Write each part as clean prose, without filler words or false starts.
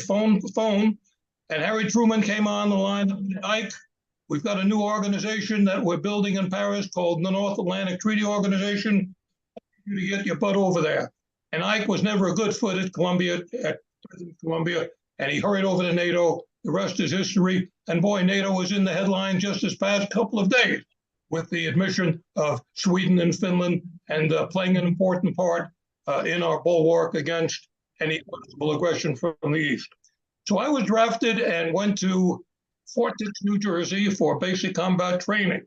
phone, and Harry Truman came on the line. Ike, we've got a new organization that we're building in Paris called the North Atlantic Treaty Organization. You to get your butt over there. And Ike was never a good foot at Columbia, and he hurried over to NATO. The rest is history. And boy, NATO was in the headline just this past couple of days with the admission of Sweden and Finland, and playing an important part in our bulwark against any possible aggression from the East. So I was drafted and went to Fort Dix, New Jersey for basic combat training.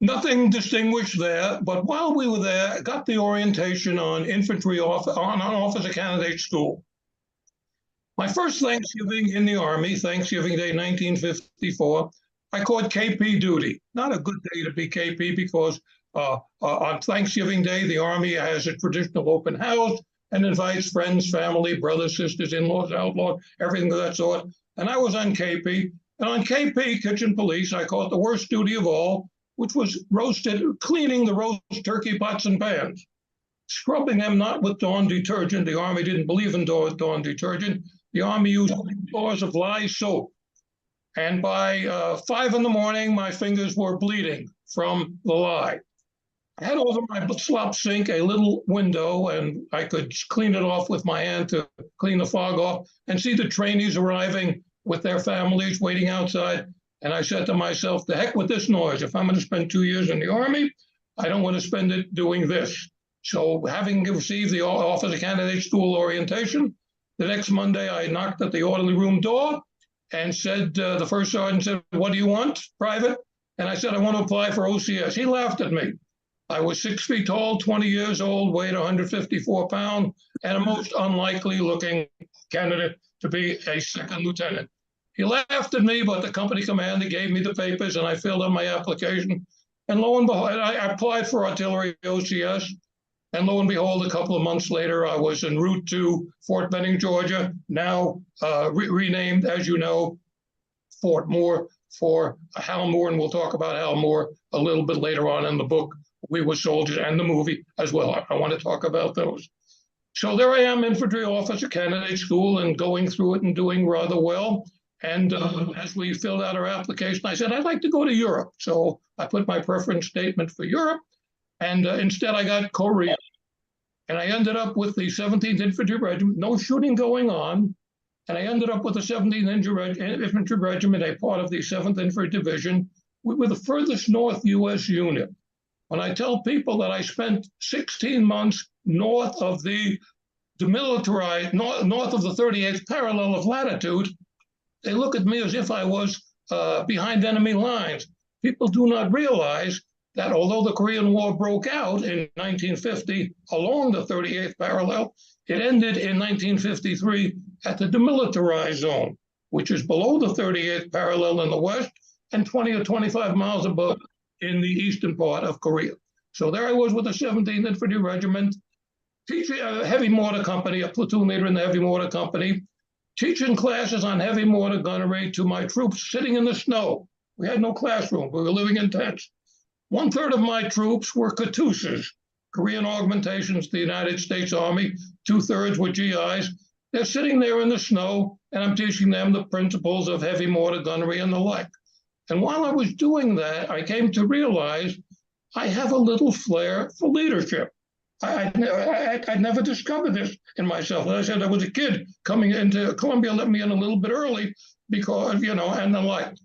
Nothing distinguished there, but while we were there, I got the orientation on officer candidate school. My first Thanksgiving in the Army, Thanksgiving Day 1954, I caught KP duty. Not a good day to be KP because on Thanksgiving Day, the Army has a traditional open house and invites friends, family, brothers, sisters, in-laws, outlaws, everything of that sort. And I was on KP. And on KP, kitchen police, I caught the worst duty of all, which was cleaning the roast turkey pots and pans, scrubbing them not with Dawn detergent. The Army didn't believe in Dawn detergent. The Army used bars of lye soap. And by 5 in the morning, my fingers were bleeding from the lye. I had over my slop sink a little window, and I could clean it off with my hand to clean the fog off and see the trainees arriving with their families waiting outside. And I said to myself, the heck with this noise. If I'm going to spend 2 years in the Army, I don't want to spend it doing this. So having received the officer candidate school orientation, the next Monday I knocked at the orderly room door and said, the first sergeant said, what do you want, private? And I said, I want to apply for OCS. He laughed at me. I was 6 feet tall, 20 years old, weighed 154 pounds, and a most unlikely looking candidate to be a second lieutenant. He laughed at me, but the company commander gave me the papers and I filled out my application. And lo and behold, I applied for artillery OCS. And lo and behold, a couple of months later, I was en route to Fort Benning, Georgia, now renamed, as you know, Fort Moore for Hal Moore. And we'll talk about Hal Moore a little bit later on in the book, We Were Soldiers, and the movie as well. I want to talk about those. So there I am, infantry officer candidate school, and going through it and doing rather well. And as we filled out our application, I said, I'd like to go to Europe. So I put my preference statement for Europe. And instead, I got Korea. And I ended up with the 17th Infantry Regiment, no shooting going on. And I ended up with the 17th Infantry Regiment, a part of the 7th Infantry Division. We were the furthest north U.S. unit. When I tell people that I spent 16 months north of the demilitarized, north of the 38th parallel of latitude, they look at me as if I was behind enemy lines. People do not realize that although the Korean War broke out in 1950 along the 38th parallel, it ended in 1953 at the demilitarized zone, which is below the 38th parallel in the west and 20 or 25 miles above in the eastern part of Korea. So there I was with the 17th Infantry Regiment, teaching a heavy mortar company, a platoon leader in the heavy mortar company, teaching classes on heavy mortar gunnery to my troops sitting in the snow. We had no classroom. We were living in tents. 1/3 of my troops were Katusas, Korean augmentations to the United States Army. 2/3 were GIs. They're sitting there in the snow, and I'm teaching them the principles of heavy mortar gunnery and the like. And while I was doing that, I came to realize I have a little flair for leadership. I'd never discovered this in myself. As I said, I was a kid coming into Columbia, let me in a little bit early because, and the like.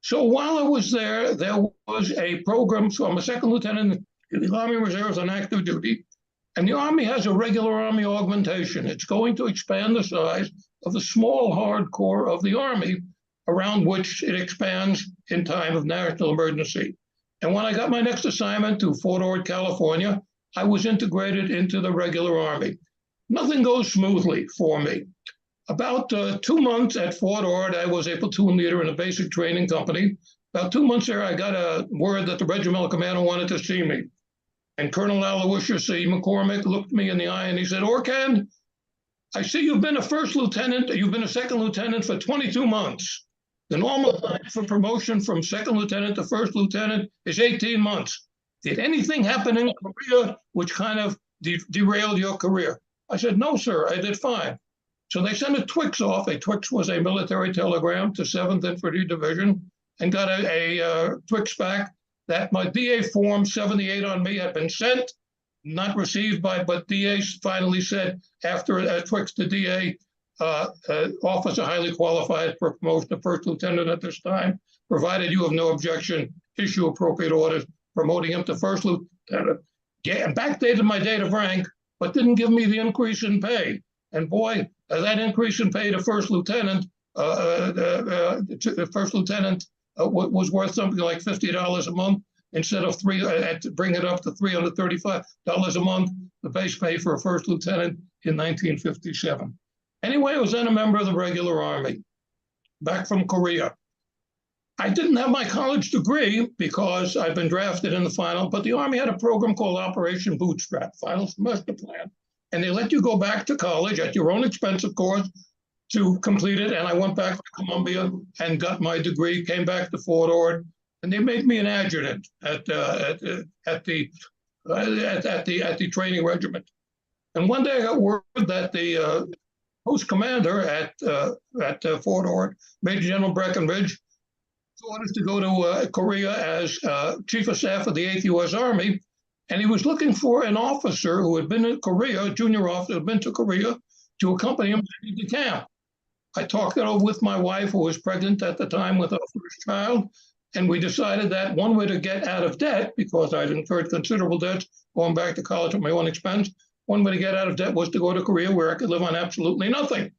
So while I was there, there was a program. So I'm a second lieutenant in the Army Reserves on active duty. And the Army has a regular Army augmentation. It's going to expand the size of the small hard core of the Army, around which it expands in time of national emergency. And when I got my next assignment to Fort Ord, California, I was integrated into the regular Army. Nothing goes smoothly for me. About 2 months at Fort Ord, I was a platoon leader in a basic training company. About 2 months there, I got a word that the regimental commander wanted to see me. And Colonel Aloysius C. McCormick looked me in the eye and he said, Orkand, I see you've been a first lieutenant, you've been a second lieutenant for 22 months. The normal time for promotion from second lieutenant to first lieutenant is 18 months. Did anything happen in Korea which kind of derailed your career? I said, no, sir, I did fine. So they sent a Twix off. A Twix was a military telegram to 7th Infantry Division, and got a Twix back that my DA Form 78 on me had been sent, not received but DA finally said after a Twix to DA, officer highly qualified for promotion to first lieutenant at this time, provided you have no objection, issue appropriate orders promoting him to first lieutenant. Backdated my date of rank, but didn't give me the increase in pay. And boy, that increase in pay to first lieutenant, was worth something like $50 a month instead of to bring it up to $335 a month, the base pay for a first lieutenant in 1957. Anyway, I was then a member of the regular Army, back from Korea. I didn't have my college degree because I'd been drafted in the final, but the Army had a program called Operation Bootstrap, Final Semester Plan. And they let you go back to college at your own expense, of course, to complete it. And I went back to Columbia and got my degree, came back to Fort Ord, and they made me an adjutant at the training regiment. And one day I got word that the post commander at Fort Ord, Major General Breckinridge, orders to go to Korea as Chief of Staff of the 8th U.S. Army, and he was looking for an officer who had been in Korea, a junior officer who had been to Korea, to accompany him to camp. I talked it over with my wife, who was pregnant at the time with our first child, and we decided that one way to get out of debt, because I'd incurred considerable debts going back to college at my own expense, one way to get out of debt was to go to Korea, where I could live on absolutely nothing.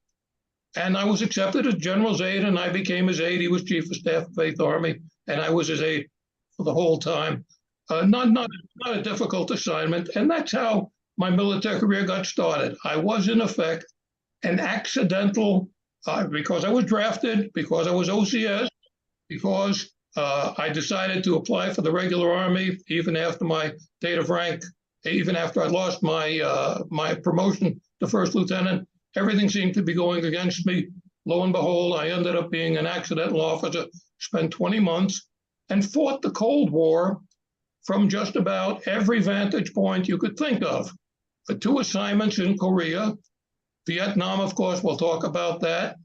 And I was accepted as general's aide, and I became his aide. He was Chief of Staff of 8th Army, and I was his aide for the whole time. Not a difficult assignment, and that's how my military career got started. I was, in effect, an accidental, because I was drafted, because I was OCS, because I decided to apply for the regular Army, even after my date of rank, even after I lost my promotion to first lieutenant. Everything seemed to be going against me. Lo and behold, I ended up being an accidental officer, spent 20 months, and fought the Cold War from just about every vantage point you could think of. For 2 assignments in Korea, Vietnam, of course, we'll talk about that,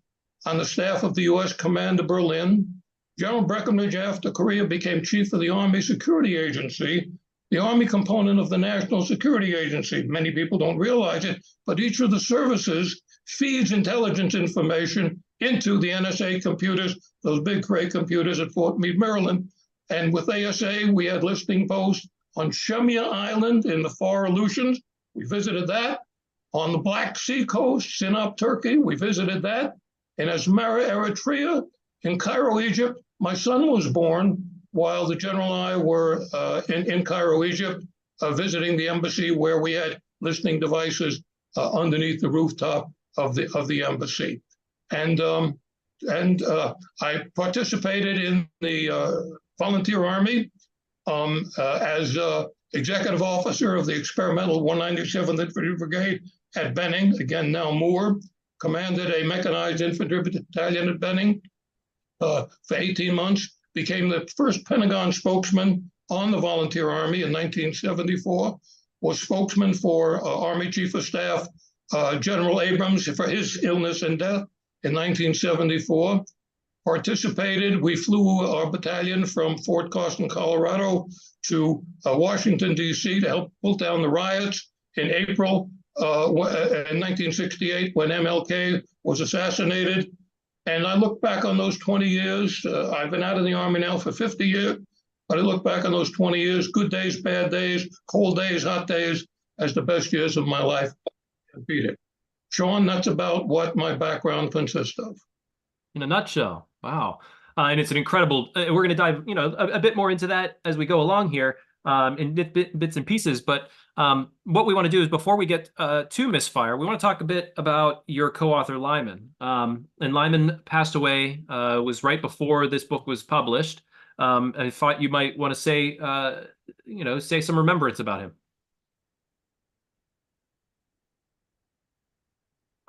on the staff of the U.S. Command to Berlin. General Breckinridge, after Korea, became chief of the Army Security Agency, the Army component of the National Security Agency. Many people don't realize it, but each of the services feeds intelligence information into the NSA computers, those big Cray computers at Fort Meade, Maryland. And with ASA, we had listening posts on Shemya Island in the far Aleutians. We visited that. On the Black Sea coast, Sinop, Turkey, we visited that. In Asmara, Eritrea, in Cairo, Egypt, my son was born while the general and I were in Cairo, Egypt, visiting the embassy, where we had listening devices underneath the rooftop of the embassy. And I participated in the volunteer army as executive officer of the experimental 197th Infantry Brigade at Benning, again now Moore, commanded a mechanized infantry battalion at Benning for 18 months, became the first Pentagon spokesman on the volunteer army in 1974, was spokesman for Army Chief of Staff General Abrams for his illness and death in 1974. Participated, we flew our battalion from Fort Carson, Colorado to Washington, D.C. to help pull down the riots in April in 1968 when MLK was assassinated. And I look back on those 20 years. I've been out of the Army now for 50 years, but I look back on those 20 years, good days, bad days, cold days, hot days, as the best years of my life. Beat it. Sean, that's about what my background consists of. In a nutshell. Wow. And it's an incredible, we're going to dive, a bit more into that as we go along here in bits and pieces. But what we want to do is, before we get to Misfire, we want to talk a bit about your co-author, Lyman. And Lyman passed away, was right before this book was published. I thought you might want to say, say some remembrance about him.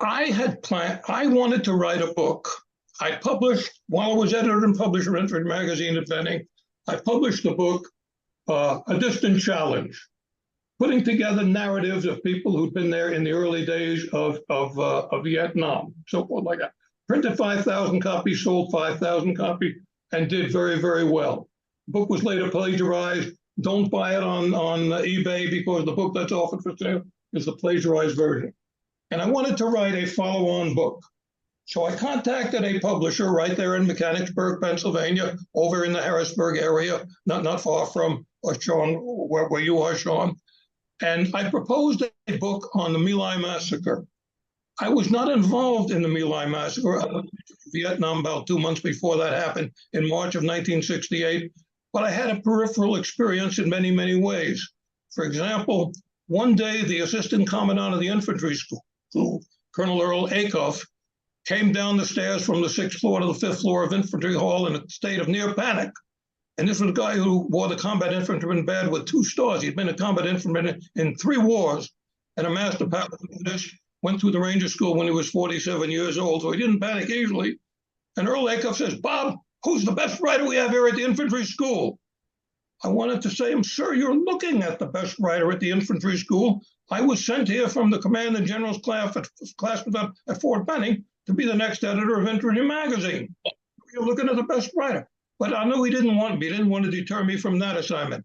I wanted to write a book. I published, while I was editor and publisher of Infantry Magazine at Benning, I published the book, A Distant Challenge, putting together narratives of people who'd been there in the early days of Vietnam, so forth like that. Printed 5,000 copies, sold 5,000 copies, and did very, very well. The book was later plagiarized. Don't buy it on eBay, because the book that's offered for sale is the plagiarized version. And I wanted to write a follow-on book. So I contacted a publisher right there in Mechanicsburg, Pennsylvania, over in the Harrisburg area, not far from Sean, where you are, Sean. And I proposed a book on the My Lai massacre. I was not involved in the My Lai massacre. I was in Vietnam about 2 months before that happened in March of 1968, but I had a peripheral experience in many, many ways. For example, one day the assistant commandant of the infantry school, Colonel Earl Acuff, came down the stairs from the 6th floor to the 5th floor of Infantry Hall in a state of near panic. And this was a guy who wore the combat infantryman badge with 2 stars. He'd been a combat infantryman in 3 wars and a master parachutist, went through the Ranger School when he was 47 years old, so he didn't panic easily. And Earl Acuff says, "Bob, who's the best writer we have here at the infantry school?" I wanted to say, "Sir, you're looking at the best writer at the infantry school. I was sent here from the Command and General's class at Fort Benning to be the next editor of Infantry Magazine. You're looking at the best writer." But I knew he didn't want me. He didn't want to deter me from that assignment.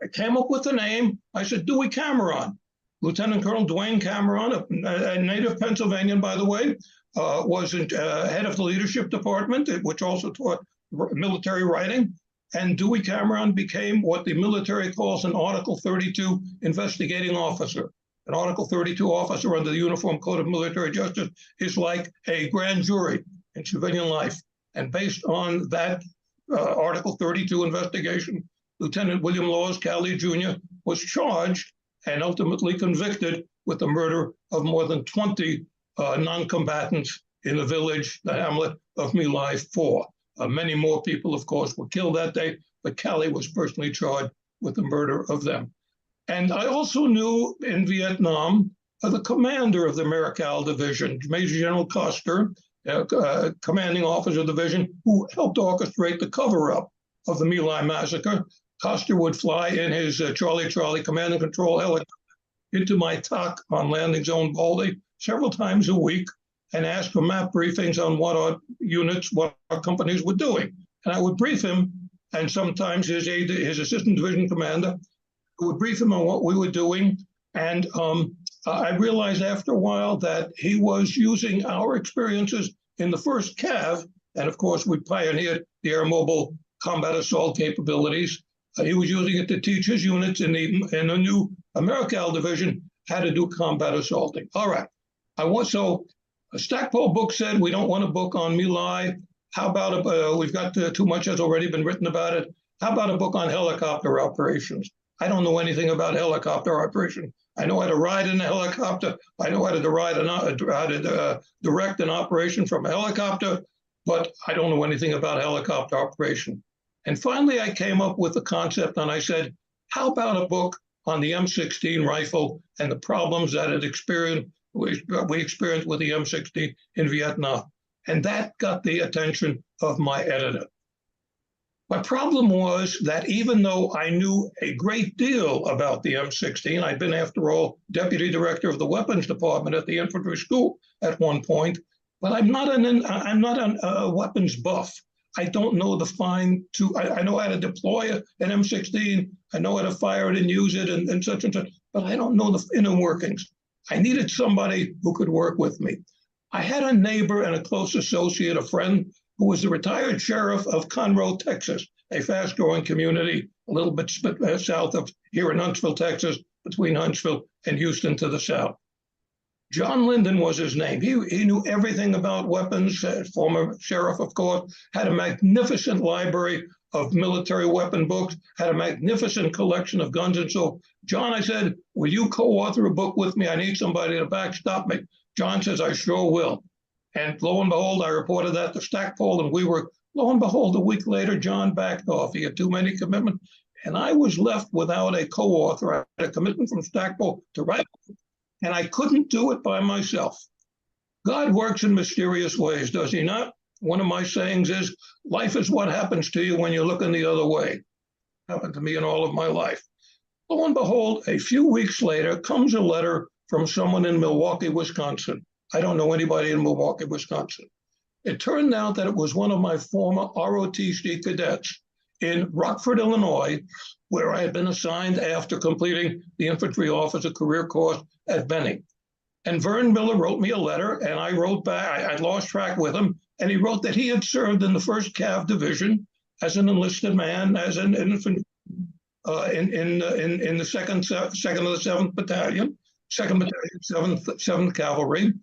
I came up with the name. I said, Dewey Cameron. Lieutenant Colonel Dwayne Cameron, a native Pennsylvanian, by the way, was head of the leadership department, which also taught military writing. And Dewey Cameron became what the military calls an Article 32 investigating officer. An Article 32 officer under the Uniform Code of Military Justice is like a grand jury in civilian life. And based on that Article 32 investigation, Lieutenant William Laws Calley Jr. was charged and ultimately convicted with the murder of more than 20 non-combatants in the village, the hamlet of My Lai 4. Many more people, of course, were killed that day, but Calley was personally charged with the murder of them. And I also knew in Vietnam the commander of the Marical Division, Major General Custer, commanding officer of the division, who helped orchestrate the cover-up of the My Lai massacre. Custer would fly in his Charlie command and control helicopter into my TOC on landing zone Baldy several times a week and ask for map briefings on what our units, what our companies were doing. And I would brief him, and sometimes his assistant division commander would brief him on what we were doing. And I realized after a while that he was using our experiences in the 1st Cav, and of course we pioneered the air mobile combat assault capabilities. He was using it to teach his units in the new Marical Division how to do combat assaulting. All right. So a Stackpole book said, we don't want a book on My Lai. How about we've got too much has already been written about it. How about a book on helicopter operations? I don't know anything about helicopter operation. I know how to ride in a helicopter. I know how to direct an operation from a helicopter, but I don't know anything about helicopter operation. And finally, I came up with a concept, and I said, how about a book on the M16 rifle and the problems that we experienced with the M16 in Vietnam? And that got the attention of my editor. My problem was that even though I knew a great deal about the M16, I'd been, after all, deputy director of the weapons department at the infantry school at one point, but I'm not a weapons buff. I don't know the I know how to deploy an M16. I know how to fire it and use it and such, but I don't know the inner workings. I needed somebody who could work with me. I had a neighbor and a close associate, a friend, who was the retired sheriff of Conroe, Texas, a fast-growing community a little bit south of here in Huntsville, Texas, between Huntsville and Houston to the south. John Linden was his name. He knew everything about weapons, former sheriff, of course, had a magnificent library of military weapon books, had a magnificent collection of guns. And so, John, I said, will you co-author a book with me? I need somebody to backstop me. John says, I sure will. And lo and behold, I reported that to Stackpole, and lo and behold, a week later, John backed off. He had too many commitments, and I was left without a co-author. I had a commitment from Stackpole to write, and I couldn't do it by myself. God works in mysterious ways, does he not? One of my sayings is, life is what happens to you when you're looking the other way. Happened to me in all of my life. Lo and behold, a few weeks later comes a letter from someone in Milwaukee, Wisconsin. I don't know anybody in Milwaukee, Wisconsin. It turned out that it was one of my former ROTC cadets in Rockford, Illinois, where I had been assigned after completing the infantry officer career course at Benning. And Vern Miller wrote me a letter, and I wrote back. I lost track with him, and he wrote that he had served in the 1st Cav Division as an enlisted man, as an infantry in the second of the 7th Battalion, 2nd Battalion, 7th Cavalry,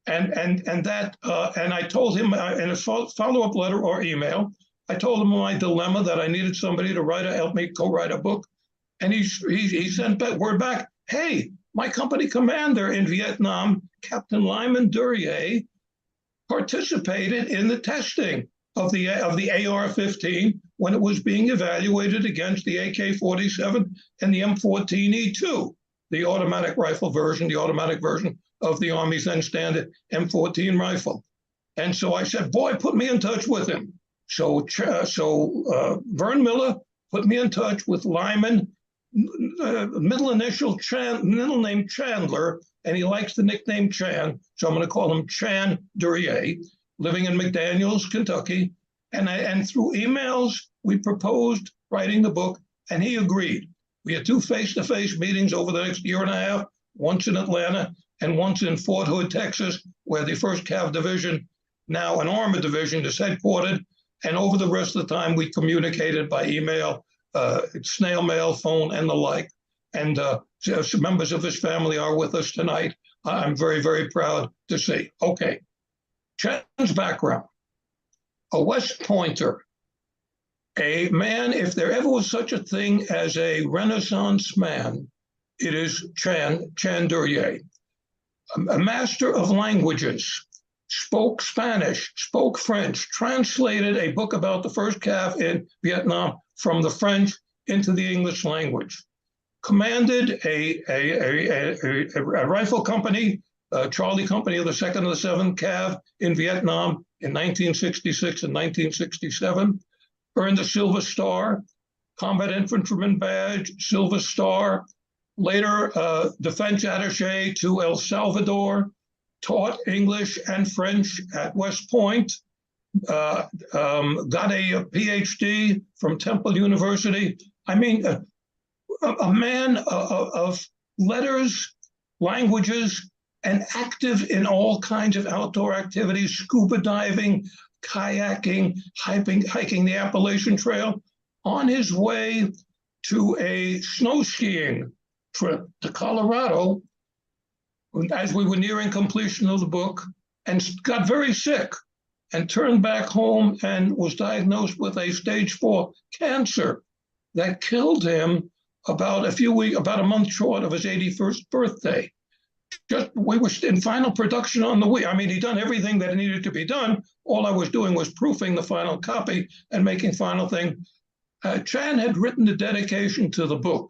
and I told him in a follow-up letter or email, I told him my dilemma, that I needed somebody to help me co-write a book, and he sent back word back, hey, my company commander in Vietnam, Captain Lyman Duryea, participated in the testing of the AR-15 when it was being evaluated against the AK-47 and the M14E2, the automatic rifle version, the automatic version of the Army's then standard M14 rifle. And so I said, boy, put me in touch with him. So Vern Miller put me in touch with Lyman, middle name Chandler, and he likes the nickname Chan, so I'm going to call him Chan Duryea, living in McDaniels, Kentucky. And through emails, we proposed writing the book, and he agreed. We had 2 face-to-face meetings over the next year and a half, once in Atlanta and once in Fort Hood, Texas, where the 1st Cav Division, now an Armored Division, is headquartered. And over the rest of the time, we communicated by email, snail mail, phone, and the like. And members of his family are with us tonight. I'm very, very proud to see. Okay, Chan's background. A West Pointer, a man, if there ever was such a thing as a Renaissance man, it is Chan Duryea. A master of languages, spoke Spanish, spoke French, translated a book about the 1st Cav in Vietnam from the French into the English language, commanded a rifle company, Charlie Company of the 2nd of the 7th Cav in Vietnam in 1966 and 1967, earned a Silver Star, Combat Infantryman Badge, Silver Star, later Defense Attaché to El Salvador, taught English and French at West Point, got a PhD from Temple University. I mean, a man of letters, languages, and active in all kinds of outdoor activities, scuba diving, kayaking, hiking the Appalachian Trail, on his way to a snow skiing trip to Colorado as we were nearing completion of the book, and got very sick and turned back home and was diagnosed with a stage 4 cancer that killed him about a month short of his 81st birthday. We were in final production on the week. I mean, he'd done everything that needed to be done. All I was doing was proofing the final copy and making final thing. Chan had written the dedication to the book,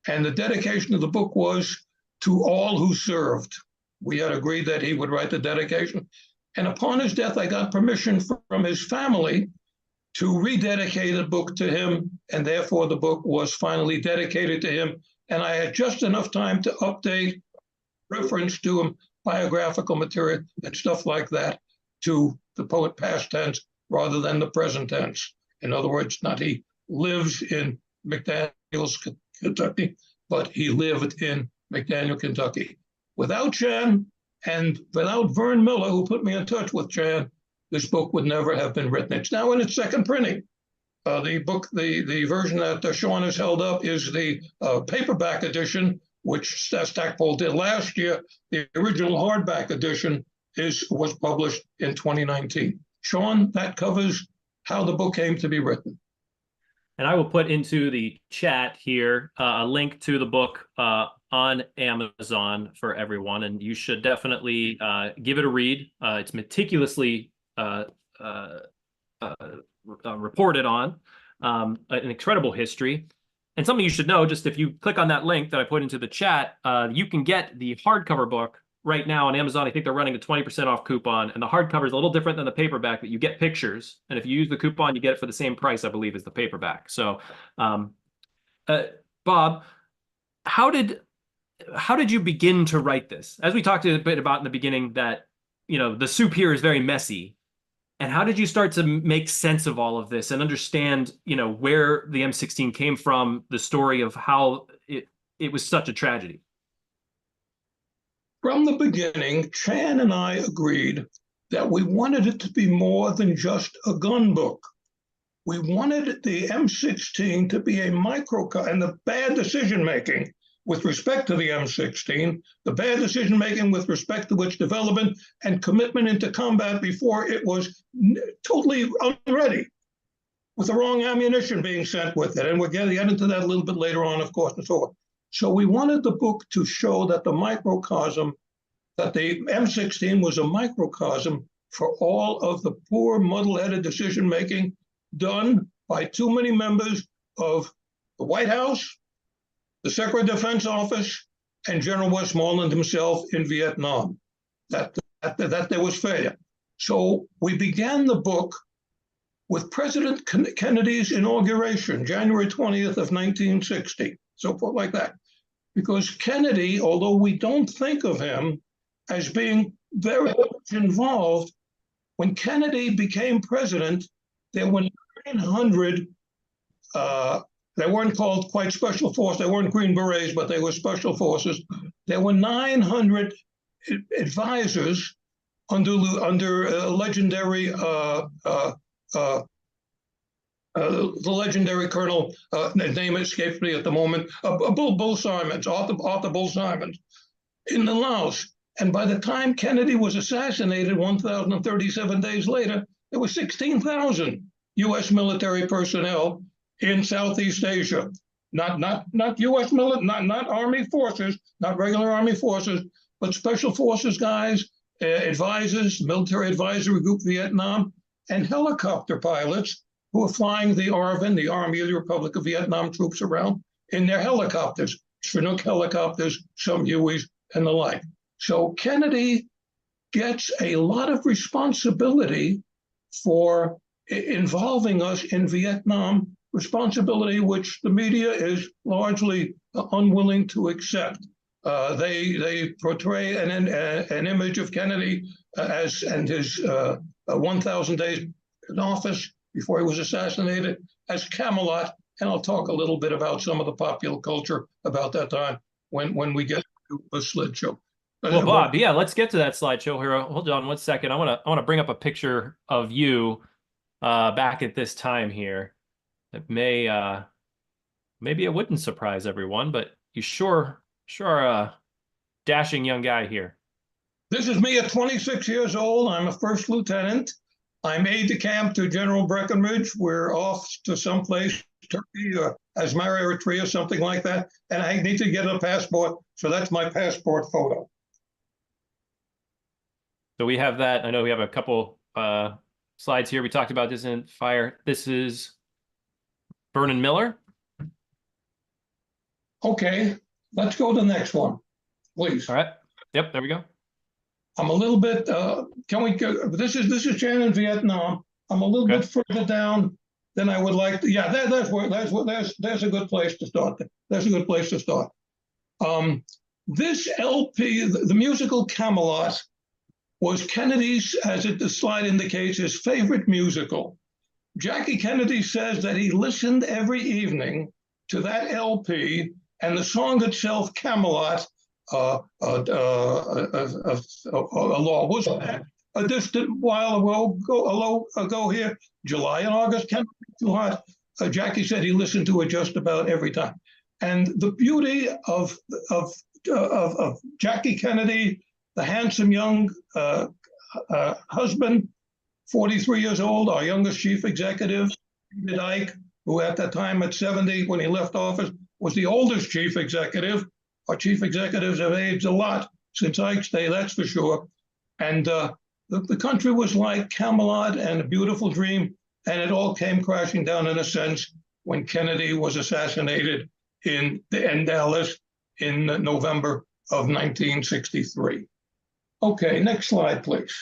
and the dedication of the book was to all who served. We had agreed that he would write the dedication. And upon his death, I got permission from his family to rededicate the book to him, and therefore the book was finally dedicated to him. And I had just enough time to update, reference to him, biographical material and stuff like that, to the poet past tense rather than the present tense. In other words, not he lives in McDaniels, Kentucky, but he lived in McDaniel, Kentucky. Without Chan and without Vern Miller, who put me in touch with Chan, this book would never have been written. It's now in its 2nd printing. The book, the version that Sean has held up is the paperback edition, which Stackpole did last year. The original hardback edition was published in 2019. Sean, that covers how the book came to be written. And I will put into the chat here a link to the book on Amazon for everyone, and you should definitely give it a read. It's meticulously reported on, an incredible history. And something you should know, just if you click on that link that I put into the chat, you can get the hardcover book right now on Amazon. I think they're running a 20% off coupon, and the hardcover is a little different than the paperback, that you get pictures. And if you use the coupon, you get it for the same price, I believe, as the paperback. So, Bob, how did you begin to write this? As we talked a bit about in the beginning, that the soup here is very messy. And how did you start to make sense of all of this and understand, where the M16 came from, the story of how it was such a tragedy? From the beginning, Chan and I agreed that we wanted it to be more than just a gun book. We wanted the M16 to be a micro, and the bad decision making with respect to the M16, the bad decision making with respect to its development and commitment into combat before it was totally unready, with the wrong ammunition being sent with it. And we're getting into that a little bit later on, of course, and so on. So we wanted the book to show that the microcosm, that the M16 was a microcosm for all of the poor, muddle-headed decision-making done by too many members of the White House, the Secretary of Defense Office, and General Westmoreland himself in Vietnam, that there was failure. So we began the book with President Kennedy's inauguration, January 20th of 1960, so forth like that. Because Kennedy, although we don't think of him as being very much involved, when Kennedy became president, there were 900, they weren't called quite special forces, they weren't Green Berets, but they were special forces. There were 900 advisors under legendary the legendary colonel, name escapes me at the moment, Bull Simons, Arthur Bull Simons, in the Laos. And by the time Kennedy was assassinated 1,037 days later, there were 16,000 U.S. military personnel in Southeast Asia. Not U.S. not Army forces, not regular Army forces, but special forces guys, advisors, military advisory group Vietnam, and helicopter pilots who were flying the ARVN, the Army of the Republic of Vietnam troops around in their helicopters, Chinook helicopters, some Hueys, and the like. So Kennedy gets a lot of responsibility for involving us in Vietnam, responsibility which the media is largely unwilling to accept. They portray an image of Kennedy and his 1,000 days in office before he was assassinated as Camelot, and I'll talk a little bit about some of the popular culture about that time when we get to a slideshow. Well, Bob, yeah, let's get to that slideshow here. Hold on one second. I want to bring up a picture of you back at this time here. It maybe it wouldn't surprise everyone, but you sure are a dashing young guy here. This is me at 26 years old. I'm a first lieutenant. I'm aide-de-camp to General Breckinridge. We're off to someplace, Turkey or Asmara, Eritrea, something like that. And I need to get a passport. So that's my passport photo. So we have that. I know we have a couple slides here. We talked about this in fire. This is Vernon Miller. Okay, let's go to the next one, please. All right. Yep, there we go. I'm a little bit, can we go, this is Chan in Vietnam. I'm a little bit further down than I would like to, yeah, there's a good place to start. There's a good place to start. This LP, the musical Camelot, was Kennedy's, as the slide indicates, his favorite musical. Jackie Kennedy says that he listened every evening to that LP, and the song itself, Camelot, was a distant while ago here, July and August, can't be too hot. Jackie said he listened to it just about every time. And the beauty of Jackie Kennedy, the handsome young husband, 43 years old, our youngest chief executive, David Icke, who at that time at 70, when he left office, was the oldest chief executive. Our chief executives have aged a lot since Icke's day, that's for sure. And the country was like Camelot and a beautiful dream, and it all came crashing down in a sense when Kennedy was assassinated in Dallas in November of 1963. Okay, next slide, please.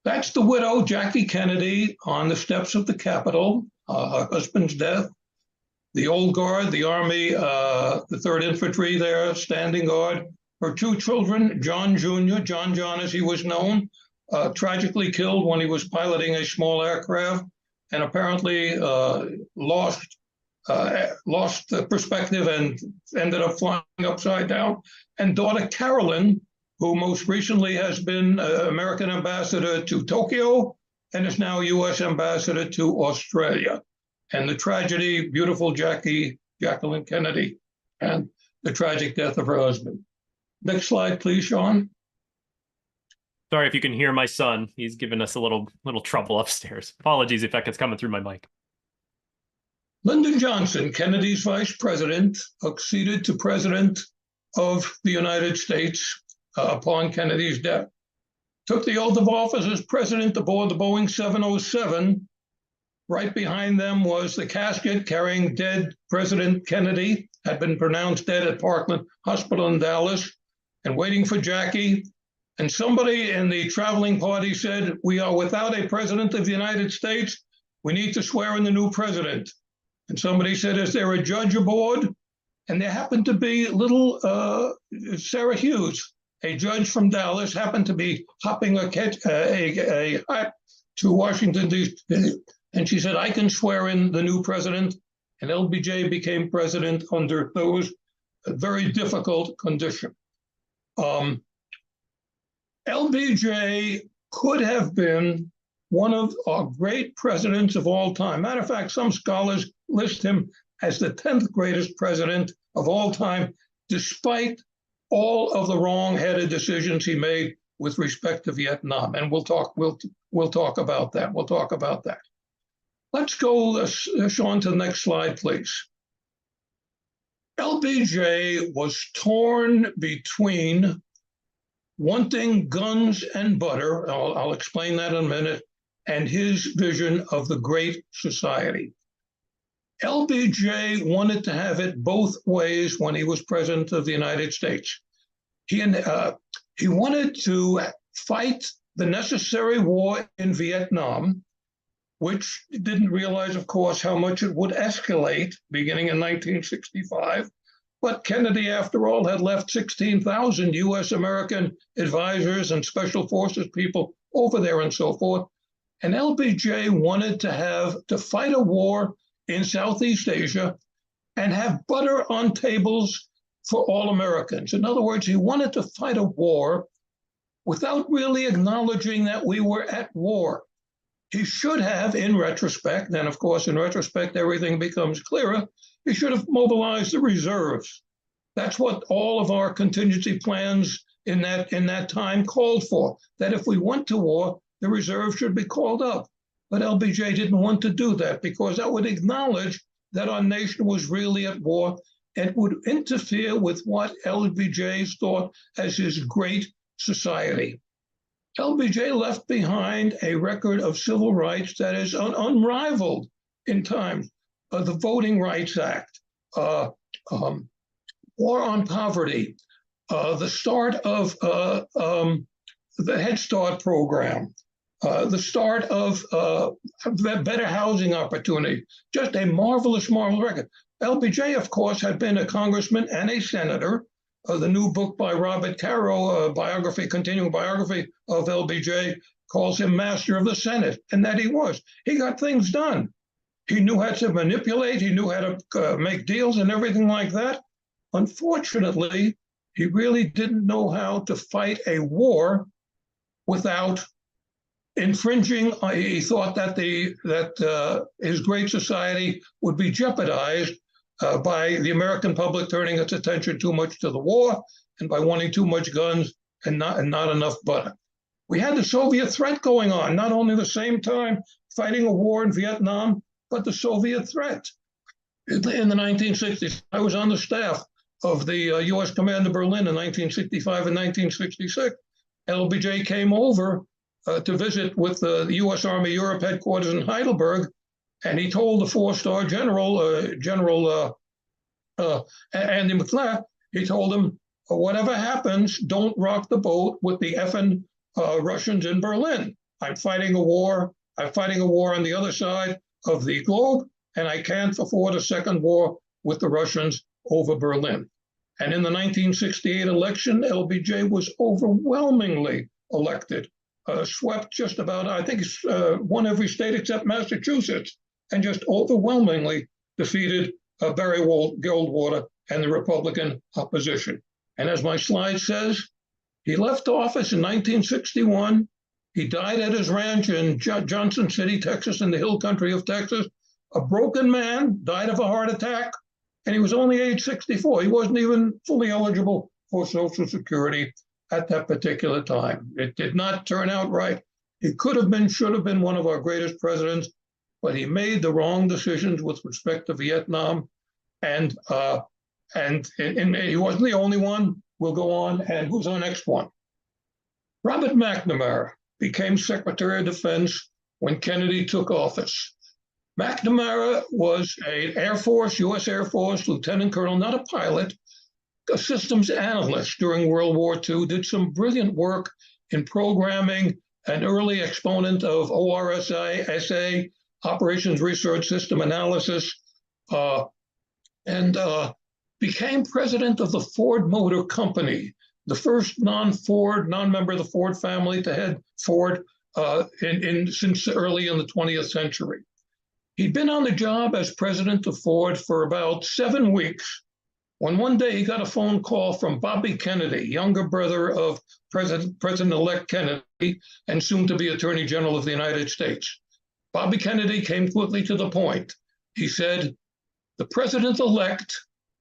That's the widow, Jackie Kennedy, on the steps of the Capitol, her husband's death. the old guard, the Army, the 3rd Infantry there, standing guard. Her 2 children, John Jr., John as he was known, tragically killed when he was piloting a small aircraft, and apparently lost the perspective and ended up flying upside down. And daughter Carolyn, who most recently has been American ambassador to Tokyo and is now U.S. ambassador to Australia. And the tragedy, beautiful Jacqueline Kennedy, and the tragic death of her husband. Next slide, please, Sean. Sorry if you can hear my son. He's giving us a little trouble upstairs. Apologies if that gets coming through my mic. Lyndon Johnson, Kennedy's vice president, succeeded to president of the United States upon Kennedy's death. Took the oath of office as president aboard the Boeing 707. Right behind them was the casket carrying dead President Kennedy, had been pronounced dead at Parkland Hospital in Dallas, and waiting for Jackie. And somebody in the traveling party said, "We are without a president of the United States. We need to swear in the new president." And somebody said, "Is there a judge aboard?" And there happened to be little Sarah Hughes, a judge from Dallas, happened to be hopping a hut to Washington, D.C. And she said, "I can swear in the new president." And LBJ became president under those very difficult conditions. LBJ could have been one of our great presidents of all time. Matter of fact, some scholars list him as the 10th greatest president of all time, despite all of the wrong-headed decisions he made with respect to Vietnam. And we'll talk about that. We'll talk about that. Let's go, Sean, to the next slide, please. LBJ was torn between wanting guns and butter, I'll explain that in a minute, and his vision of the great society. LBJ wanted to have it both ways when he was president of the United States. He wanted to fight the necessary war in Vietnam, which didn't realize, of course, how much it would escalate beginning in 1965. But Kennedy, after all, had left 16,000 U.S. American advisors and special forces people over there and so forth. And LBJ wanted to fight a war in Southeast Asia and have butter on tables for all Americans. In other words, he wanted to fight a war without really acknowledging that we were at war. He should have, in retrospect, and of course, in retrospect, everything becomes clearer, he should have mobilized the reserves. That's what all of our contingency plans in that time called for, that if we went to war, the reserve should be called up. But LBJ didn't want to do that because that would acknowledge that our nation was really at war and would interfere with what LBJ thought as his great society. LBJ left behind a record of civil rights that is unrivaled in time. The Voting Rights Act, war on poverty, the start of the Head Start program, the start of better housing opportunity, just a marvelous record. LBJ, of course, had been a congressman and a senator. The new book by Robert Caro, continuing biography of LBJ, calls him master of the Senate, and that he was. He got things done. He knew how to manipulate, he knew how to make deals and everything like that. Unfortunately, he really didn't know how to fight a war without infringing. He thought that his great society would be jeopardized by the American public turning its attention too much to the war and by wanting too much guns and not enough butter. We had the Soviet threat going on, not only the same time fighting a war in Vietnam, but the Soviet threat. In the 1960s, I was on the staff of the U.S. Command in Berlin in 1965 and 1966. LBJ came over to visit with the U.S. Army Europe headquarters in Heidelberg, and he told the four-star general, General Andy McClure, he told him, whatever happens, don't rock the boat with the effing Russians in Berlin. I'm fighting a war on the other side of the globe, and I can't afford a second war with the Russians over Berlin. And in the 1968 election, LBJ was overwhelmingly elected, swept just about, I think, won every state except Massachusetts, and just overwhelmingly defeated Barry Goldwater and the Republican opposition. And as my slide says, he left office in 1961. He died at his ranch in Johnson City, Texas, in the hill country of Texas. A broken man, died of a heart attack, and he was only age 64. He wasn't even fully eligible for Social Security at that particular time. It did not turn out right. He could have been, should have been one of our greatest presidents, but he made the wrong decisions with respect to Vietnam, and he wasn't the only one. We'll go on, and who's our next one? Robert McNamara became Secretary of Defense when Kennedy took office. McNamara was an Air Force, U.S. Air Force lieutenant colonel, not a pilot, a systems analyst during World War II, did some brilliant work in programming, an early exponent of ORSA, Operations Research System Analysis, and became president of the Ford Motor Company, the first non-member of the Ford family to head Ford since early in the 20th century. He'd been on the job as president of Ford for about 7 weeks when one day he got a phone call from Bobby Kennedy, younger brother of President-elect Kennedy and soon to be Attorney General of the United States. Bobby Kennedy came quickly to the point. He said, the president-elect,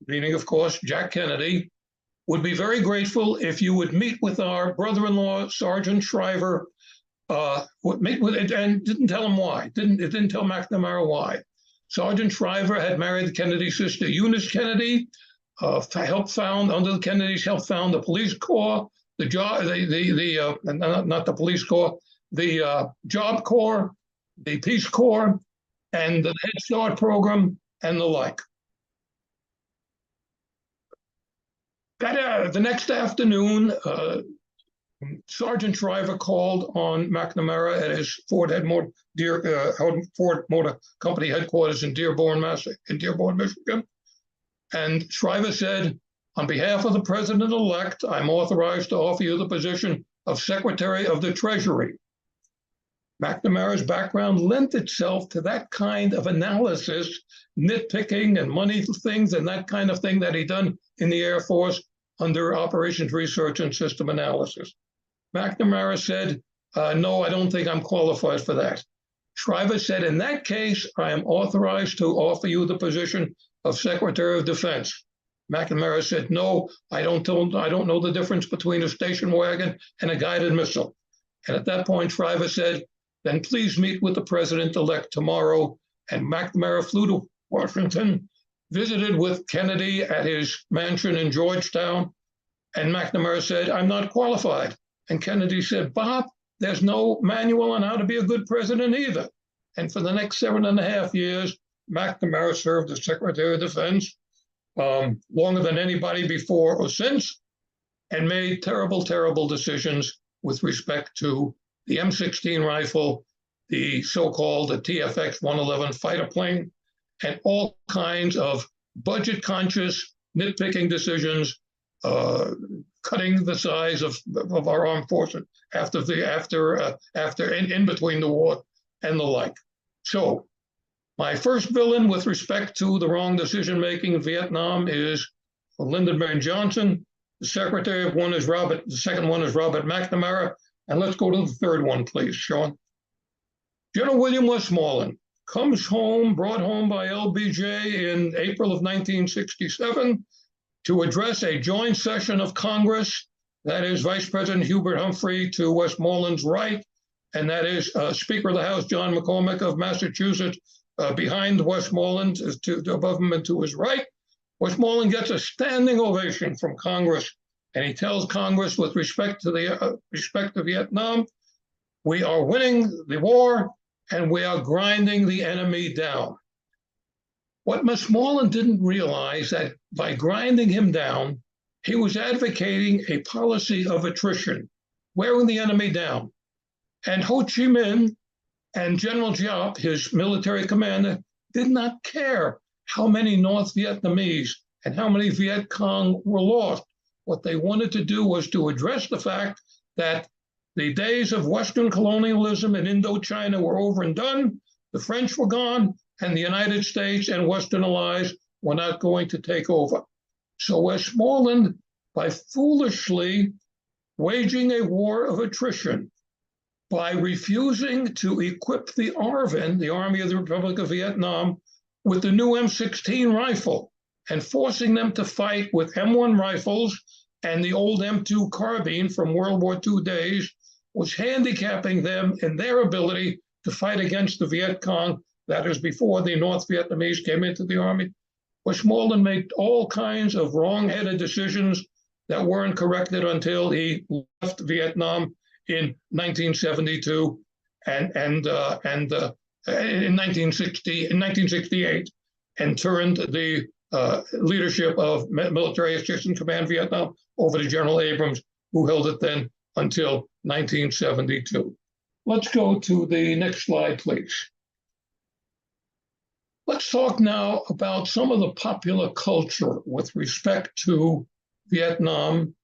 meaning, of course, Jack Kennedy, would be very grateful if you would meet with our brother-in-law, Sergeant Shriver, and didn't tell him why. It didn't tell McNamara why. Sergeant Shriver had married Kennedy's sister, Eunice Kennedy, under the Kennedys, helped found the police corps, not the police corps, the Job Corps, the Peace Corps, and the Head Start program, and the like. The next afternoon, Sergeant Shriver called on McNamara at his Ford Motor Company headquarters in Dearborn, Michigan. And Shriver said, on behalf of the president-elect, I'm authorized to offer you the position of Secretary of the Treasury. McNamara's background lent itself to that kind of analysis, nitpicking and money things and that kind of thing that he'd done in the Air Force under Operations Research and System Analysis. McNamara said, no, I don't think I'm qualified for that. Shriver said, in that case, I am authorized to offer you the position of Secretary of Defense. McNamara said, no, I don't know the difference between a station wagon and a guided missile. And at that point, Shriver said, then please meet with the president-elect tomorrow. And McNamara flew to Washington, visited with Kennedy at his mansion in Georgetown. And McNamara said, I'm not qualified. And Kennedy said, Bob, there's no manual on how to be a good president either. And for the next 7.5 years, McNamara served as Secretary of Defense, longer than anybody before or since, and made terrible, terrible decisions with respect to the M16 rifle, the so-called TFX-111 fighter plane, and all kinds of budget-conscious, nitpicking decisions, cutting the size of our armed forces in between the war and the like. So my first villain with respect to the wrong decision-making in Vietnam is Lyndon B. Johnson. The second one is Robert McNamara. And let's go to the third one, please, Sean. General William Westmoreland comes home, brought home by LBJ in April of 1967 to address a joint session of Congress. That is Vice President Hubert Humphrey to Westmoreland's right, and that is Speaker of the House John McCormack of Massachusetts behind Westmoreland, above him and to his right. Westmoreland gets a standing ovation from Congress, and he tells Congress, with respect to Vietnam, we are winning the war and we are grinding the enemy down. What Westmoreland didn't realize that by grinding him down, he was advocating a policy of attrition, wearing the enemy down. And Ho Chi Minh and General Giap, his military commander, did not care how many North Vietnamese and how many Viet Cong were lost. What they wanted to do was to address the fact that the days of Western colonialism in Indochina were over and done. The French were gone, and the United States and Western allies were not going to take over. So Westmoreland, by foolishly waging a war of attrition, by refusing to equip the ARVN, the Army of the Republic of Vietnam, with the new M16 rifle, and forcing them to fight with M1 rifles and the old M2 carbine from World War II days, was handicapping them in their ability to fight against the Viet Cong. That is before the North Vietnamese came into the army. Westmoreland made all kinds of wrong-headed decisions that weren't corrected until he left Vietnam in 1972 and in 1968, and turned the leadership of Military Assistance Command Vietnam over to General Abrams, who held it then until 1972. Let's go to the next slide, please. Let's talk now about some of the popular culture with respect to Vietnam.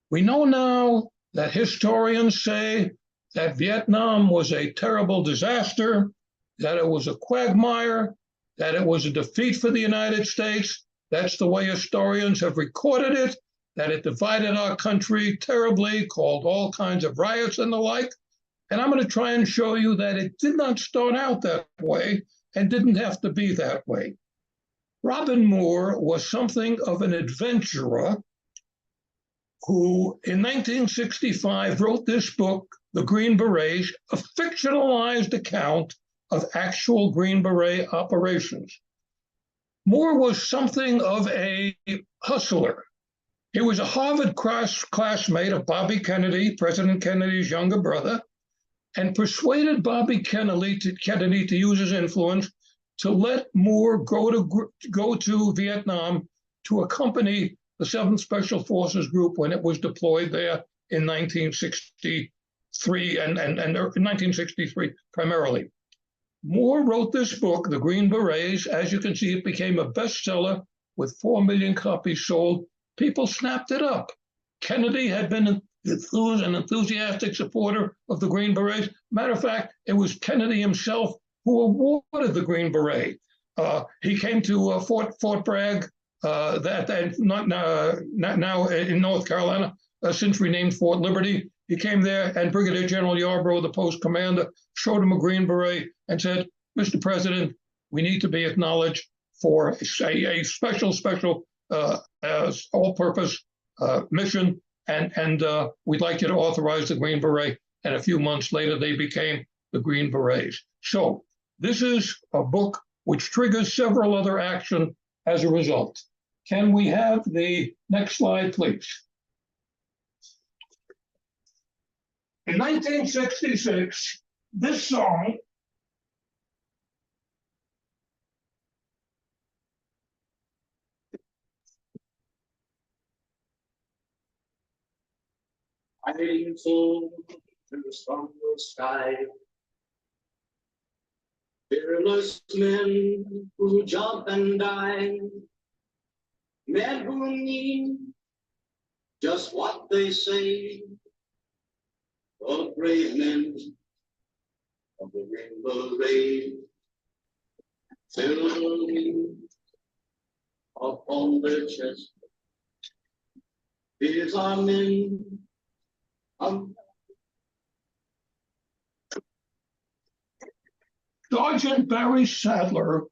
We know now that historians say that Vietnam was a terrible disaster, that it was a quagmire, that it was a defeat for the United States. That's the way historians have recorded it, that it divided our country terribly, caused all kinds of riots and the like. And I'm going to try and show you that it did not start out that way and didn't have to be that way. Robin Moore was something of an adventurer who, in 1965, wrote this book, The Green Berets, a fictionalized account of actual Green Beret operations. Moore was something of a hustler. He was a Harvard classmate of Bobby Kennedy, President Kennedy's younger brother, and persuaded Bobby Kennedy to use his influence to let Moore go to Vietnam to accompany the 7th Special Forces Group when it was deployed there in 1963 and 1963 primarily. Moore wrote this book, The Green Berets. As you can see, it became a bestseller with 4 million copies sold. People snapped it up. Kennedy had been an enthusiastic supporter of the Green Berets. Matter of fact, it was Kennedy himself who awarded the Green Beret. He came to Fort Bragg, now in North Carolina, since renamed Fort Liberty. He came there, and Brigadier General Yarborough, the post commander, showed him a Green Beret and said, "Mr. President, we need to be acknowledged for a special all-purpose mission, and we'd like you to authorize the Green Beret." And a few months later, they became the Green Berets. So this is a book which triggers several other actions as a result. Can we have the next slide, please? In 1966, this song Hiding full through the stormy sky, fearless men who jump and die, men who need just what they say, the brave men of the Green Beret, filling upon their chest. These are men. Sergeant Barry Sadler,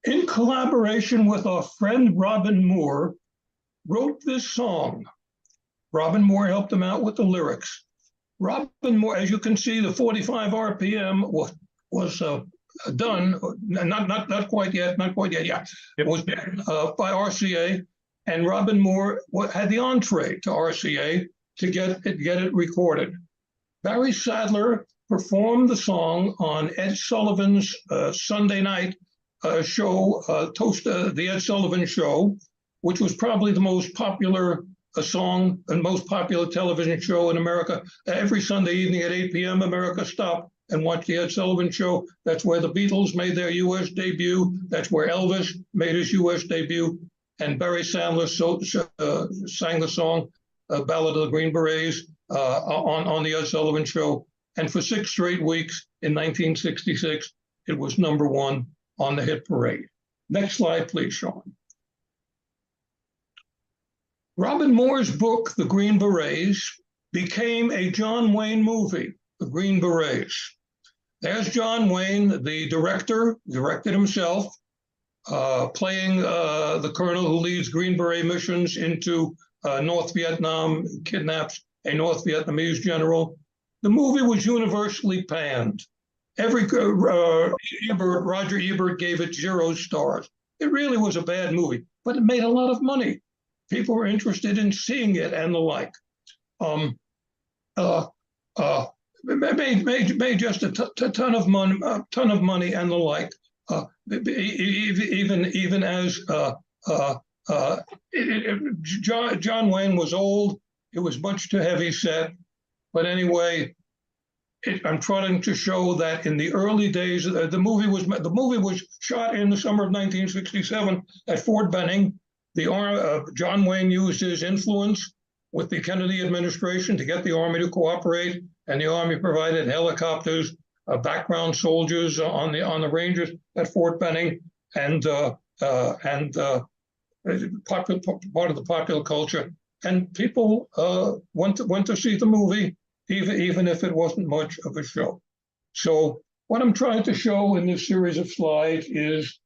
in collaboration with our friend Robin Moore, wrote this song. Robin Moore helped him out with the lyrics. Robin Moore, as you can see, the 45 RPM was done, not quite yet, yeah. It was done by RCA, and Robin Moore had the entree to RCA to get it recorded. Barry Sadler performed the song on Ed Sullivan's Sunday night show, the Ed Sullivan Show, which was probably the most popular song and most popular television show in America. Every Sunday evening at 8 p.m., America stopped and watch the Ed Sullivan Show. That's where the Beatles made their U.S. debut. That's where Elvis made his U.S. debut. And Barry Sandler sang the song Ballad of the Green Berets on the Ed Sullivan Show. And for 6 straight weeks in 1966, it was #1 on the hit parade. Next slide, please, Sean. Robin Moore's book, The Green Berets, became a John Wayne movie, The Green Berets. There's John Wayne, the director, directed himself, playing the colonel who leads Green Beret missions into North Vietnam, kidnaps a North Vietnamese general. The movie was universally panned. Roger Ebert gave it 0 stars. It really was a bad movie, but it made a lot of money. People were interested in seeing it and the like. Made just a ton of money and the like. Even as John Wayne was old, it was much too heavy set. But anyway, I'm trying to show that in the early days, the movie was shot in the summer of 1967 at Fort Benning. John Wayne used his influence with the Kennedy administration to get the Army to cooperate, and the Army provided helicopters, background soldiers on the ranges at Fort Benning, and part of the popular culture. And people went to see the movie, even if it wasn't much of a show. So what I'm trying to show in this series of slides is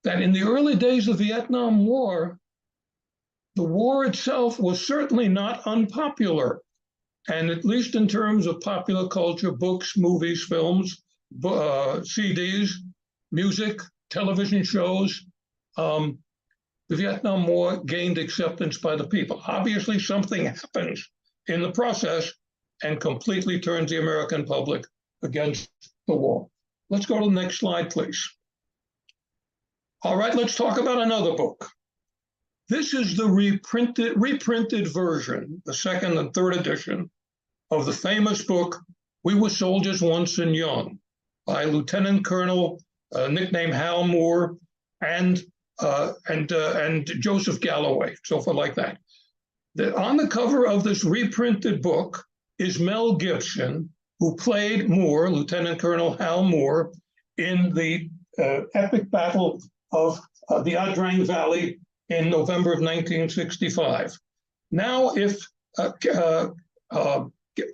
that in the early days of the Vietnam War, the war itself was certainly not unpopular. And at least in terms of popular culture, books, movies, films, CDs, music, television shows, the Vietnam War gained acceptance by the people. Obviously, something happens in the process and completely turns the American public against the war. Let's go to the next slide, please. All right, let's talk about another book. This is the reprinted version, the 2nd and 3rd edition of the famous book, We Were Soldiers Once and Young, by Lieutenant Colonel, nicknamed Hal Moore, and Joseph Galloway, so forth like that. On the cover of this reprinted book is Mel Gibson, who played Moore, Lieutenant Colonel Hal Moore, in the epic battle of the Ia Drang Valley in November of 1965. Now,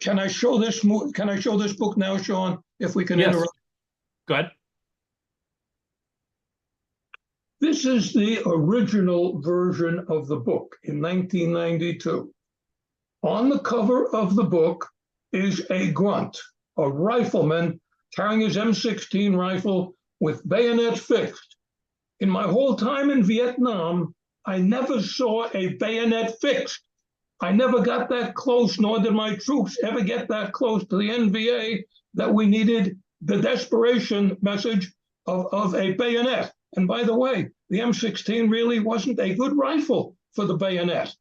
can I show this? Can I show this book now, Sean? If we can interrupt. Go ahead. This is the original version of the book in 1992. On the cover of the book is a grunt, a rifleman carrying his M16 rifle with bayonet fixed. In my whole time in Vietnam, I never saw a bayonet fixed. I never got that close, nor did my troops ever get that close to the NVA that we needed the desperation message of a bayonet. And by the way, the M16 really wasn't a good rifle for the bayonet.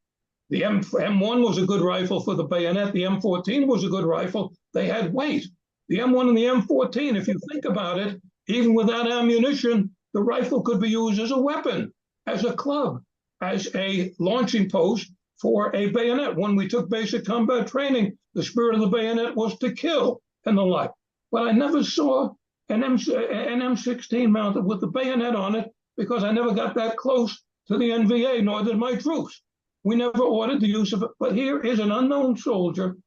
The M1 was a good rifle for the bayonet. The M14 was a good rifle. They had weight. The M1 and the M14, if you think about it, even without ammunition, the rifle could be used as a weapon, as a club, as a launching post for a bayonet. When we took basic combat training, the spirit of the bayonet was to kill and the like. But I never saw an M16 mounted with the bayonet on it because I never got that close to the NVA, nor did my troops. We never ordered the use of it. But here is an unknown soldier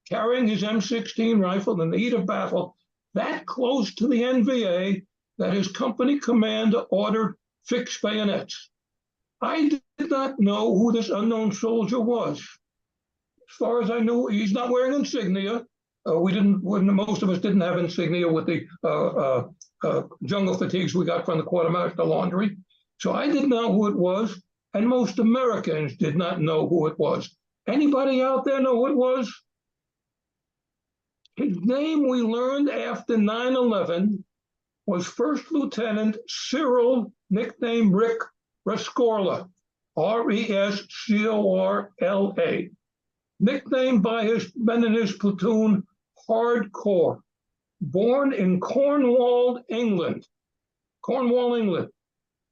carrying his M16 rifle in the heat of battle, that close to the NVA, that his company commander ordered fixed bayonets. I did not know who this unknown soldier was. As far as I knew, he's not wearing insignia. Most of us didn't have insignia with the jungle fatigues we got from the quartermaster laundry. So I didn't know who it was, and most Americans did not know who it was. Anybody out there know who it was? His name, we learned after 9/11, was First Lieutenant Cyril, nicknamed Rick Rescorla, Rescorla, nicknamed by his men in his platoon hardcore. Born in Cornwall, England,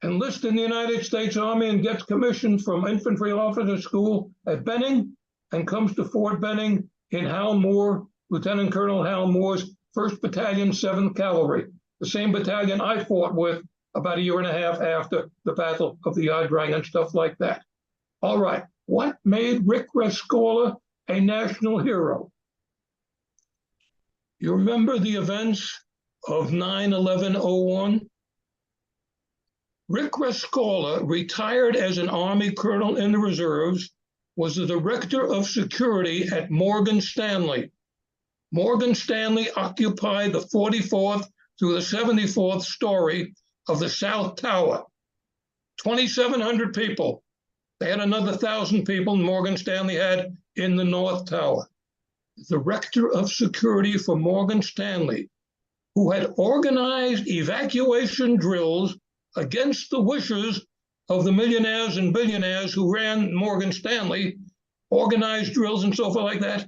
enlists in the United States Army and gets commissioned from infantry officer school at Benning and comes to Fort Benning in Hal Moore, Lieutenant Colonel Hal Moore's 1st Battalion, 7th Cavalry, the same battalion I fought with about a year and a half after the Battle of the Yadrang and stuff like that. All right, what made Rick Rescorla a national hero? You remember the events of 9/11/01? Rick Rescorla, retired as an Army colonel in the reserves, was the director of security at Morgan Stanley. Morgan Stanley occupied the 44th through the 74th story of the South Tower. 2,700 people. They had another 1,000 people Morgan Stanley had in the North Tower. The director of security for Morgan Stanley, who had organized evacuation drills against the wishes of the millionaires and billionaires who ran Morgan Stanley, organized drills and so forth like that.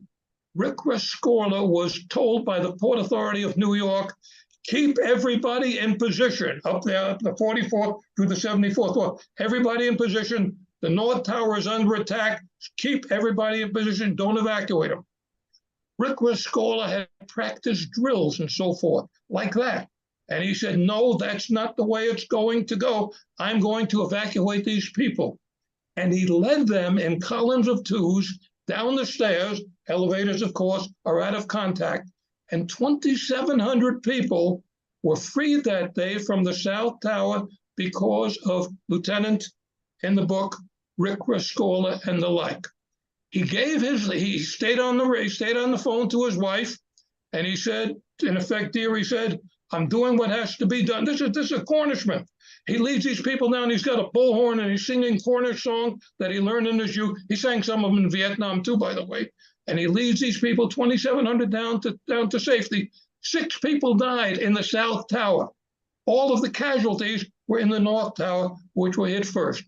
Rick Rescorla was told by the Port Authority of New York, keep everybody in position up there, up the 44th through the 74th floor. Everybody in position. The North Tower is under attack. Keep everybody in position. Don't evacuate them. Rick Rescorla had practiced drills and so forth like that. And he said, no, that's not the way it's going to go. I'm going to evacuate these people. And he led them in columns of twos down the stairs. Elevators, of course, are out of contact. And 2,700 people were freed that day from the South Tower because of Lieutenant, in the book, Rick Rescorla and the like. He stayed on the phone to his wife, and he said, in effect, dear, he said, I'm doing what has to be done. This is a Cornishman. He leads these people down. He's got a bullhorn, and he's singing Cornish song that he learned in his youth. He sang some of them in Vietnam too, by the way. And he leads these people, 2,700 down to safety. 6 people died in the South Tower. All of the casualties were in the North Tower, which were hit first.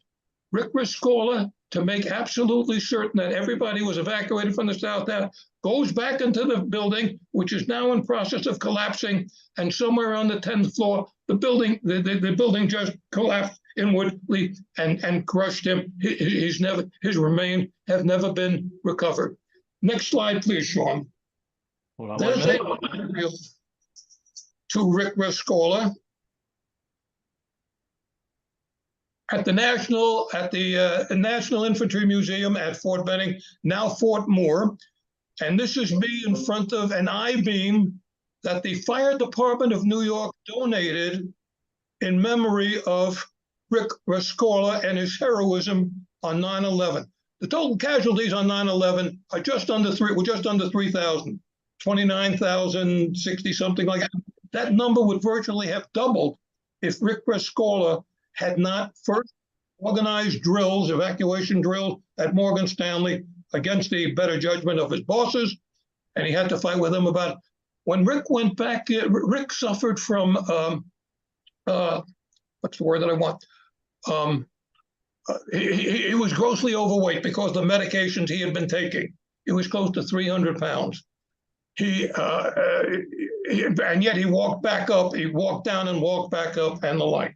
Rick Rescorla, to make absolutely certain that everybody was evacuated from the South Tower, goes back into the building, which is now in process of collapsing, and somewhere on the 10th floor, the building just collapsed inwardly and crushed him. His remains have never been recovered. Next slide, please, Sean. Hold on There's one minute. to Rick Rescorla at the National Infantry Museum at Fort Benning, now Fort Moore. And this is me in front of an I-beam that the Fire Department of New York donated in memory of Rick Rescorla and his heroism on 9/11. The total casualties on 9/11 are just under 3,000, 29,060, something like that. That number would virtually have doubled if Rick Rescorla had not first organized drills, evacuation drills at Morgan Stanley against the better judgment of his bosses, and he had to fight with them about it. When Rick went back, Rick suffered from, what's the word that I want? He was grossly overweight because of the medications he had been taking. He was close to 300 pounds. And yet he walked back up, he walked down and walked back up and the like.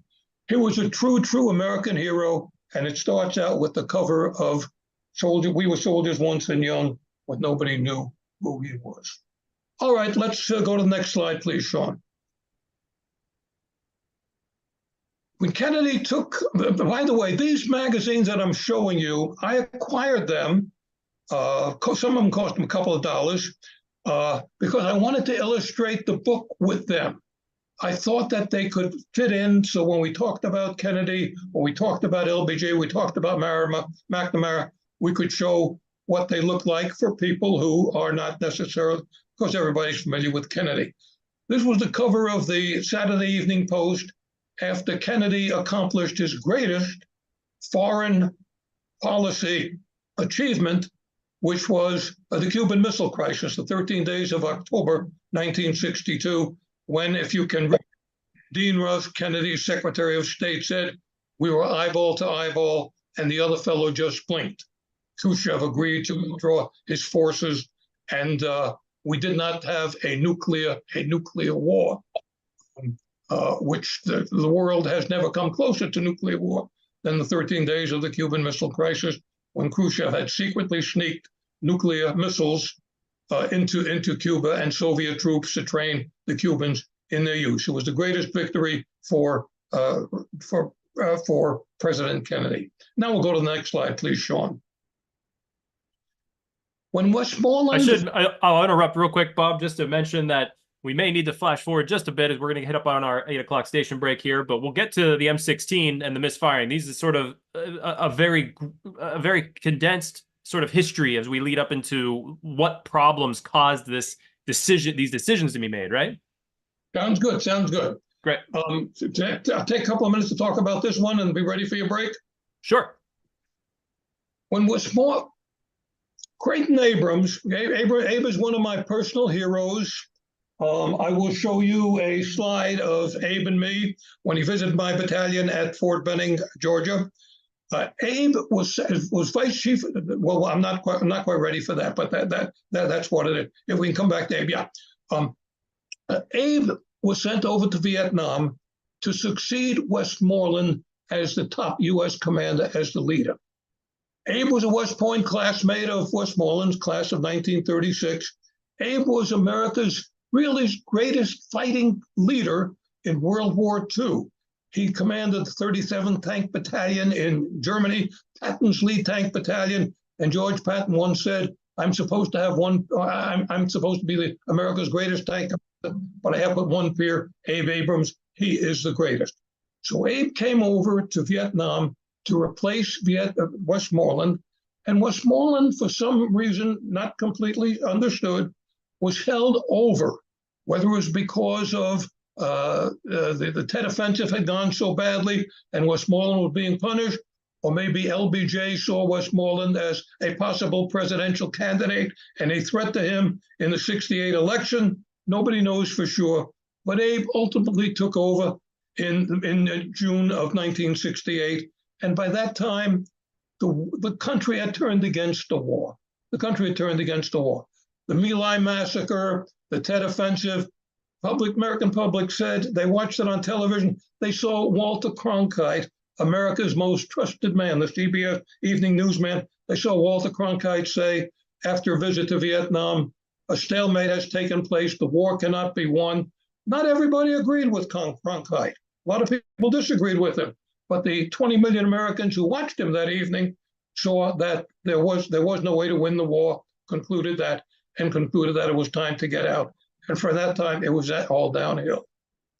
He was a true American hero, and it starts out with the cover of We Were Soldiers Once and Young, when nobody knew who he was. All right, let's go to the next slide, please, Sean. When Kennedy took, by the way, these magazines that I'm showing you, I acquired them. Some of them cost me a couple of dollars because I wanted to illustrate the book with them. I thought that they could fit in. So when we talked about Kennedy, when we talked about LBJ, we talked about McNamara, we could show what they look like for people who are not necessarily, because everybody's familiar with Kennedy. This was the cover of the Saturday Evening Post after Kennedy accomplished his greatest foreign policy achievement, which was the Cuban Missile Crisis, the 13 days of October 1962, when, if you can read, Dean Rusk, Kennedy's Secretary of State, said, we were eyeball to eyeball, and the other fellow just blinked. Khrushchev agreed to withdraw his forces, and we did not have a nuclear war, which the world has never come closer to nuclear war than the 13 days of the Cuban Missile Crisis, when Khrushchev had secretly sneaked nuclear missiles into Cuba and Soviet troops to train the Cubans in their use. It was the greatest victory for President Kennedy. Now we'll go to the next slide, please, Sean. When Westmoreland... I'll interrupt real quick, Bob, just to mention that we may need to flash forward just a bit as we're going to hit up on our 8 o'clock station break here, but we'll get to the M16 and the misfiring. These are sort of a very condensed sort of history as we lead up into what problems caused these decisions to be made, right? Sounds good. Sounds good. Great. I'll take a couple of minutes to talk about this one and be ready for your break. Sure. When Westmoreland, Creighton Abrams, Abe is one of my personal heroes. I will show you a slide of Abe and me when he visited my battalion at Fort Benning, Georgia. Abe was vice chief. Well, I'm not quite ready for that, but that's what it is. If we can come back to Abe, yeah. Abe was sent over to Vietnam to succeed Westmoreland as the top U.S. commander, as the leader. Abe was a West Point classmate of Westmoreland's class of 1936. Abe was America's really greatest fighting leader in World War II. He commanded the 37th Tank Battalion in Germany, Patton's lead tank battalion, and George Patton once said, I'm supposed to be America's greatest tank, but I have but one peer, Abe Abrams. He is the greatest. So Abe came over to Vietnam to replace Westmoreland, and Westmoreland, for some reason not completely understood, was held over, whether it was because of the Tet Offensive had gone so badly and Westmoreland was being punished, or maybe LBJ saw Westmoreland as a possible presidential candidate and a threat to him in the '68 election. Nobody knows for sure, but Abe ultimately took over in June of 1968, and by that time, the country had turned against the war. The country had turned against the war. The My Lai massacre, the Tet Offensive, American public said, they watched it on television, they saw Walter Cronkite, America's most trusted man, the CBS evening newsman, they saw Walter Cronkite say, after a visit to Vietnam, a stalemate has taken place, the war cannot be won. Not everybody agreed with Cronkite. A lot of people disagreed with him, but the 20 million Americans who watched him that evening saw that there was no way to win the war, concluded that it was time to get out. And for that time, it was all downhill.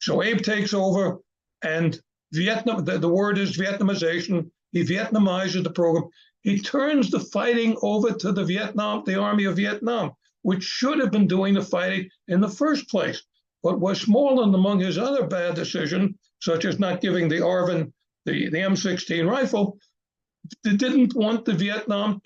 So Abe takes over, and Vietnam, the word is Vietnamization. He Vietnamizes the program. He turns the fighting over to the Army of Vietnam, which should have been doing the fighting in the first place. But Westmoreland, among his other bad decisions, such as not giving the Arvin the M16 rifle, didn't want the Vietnam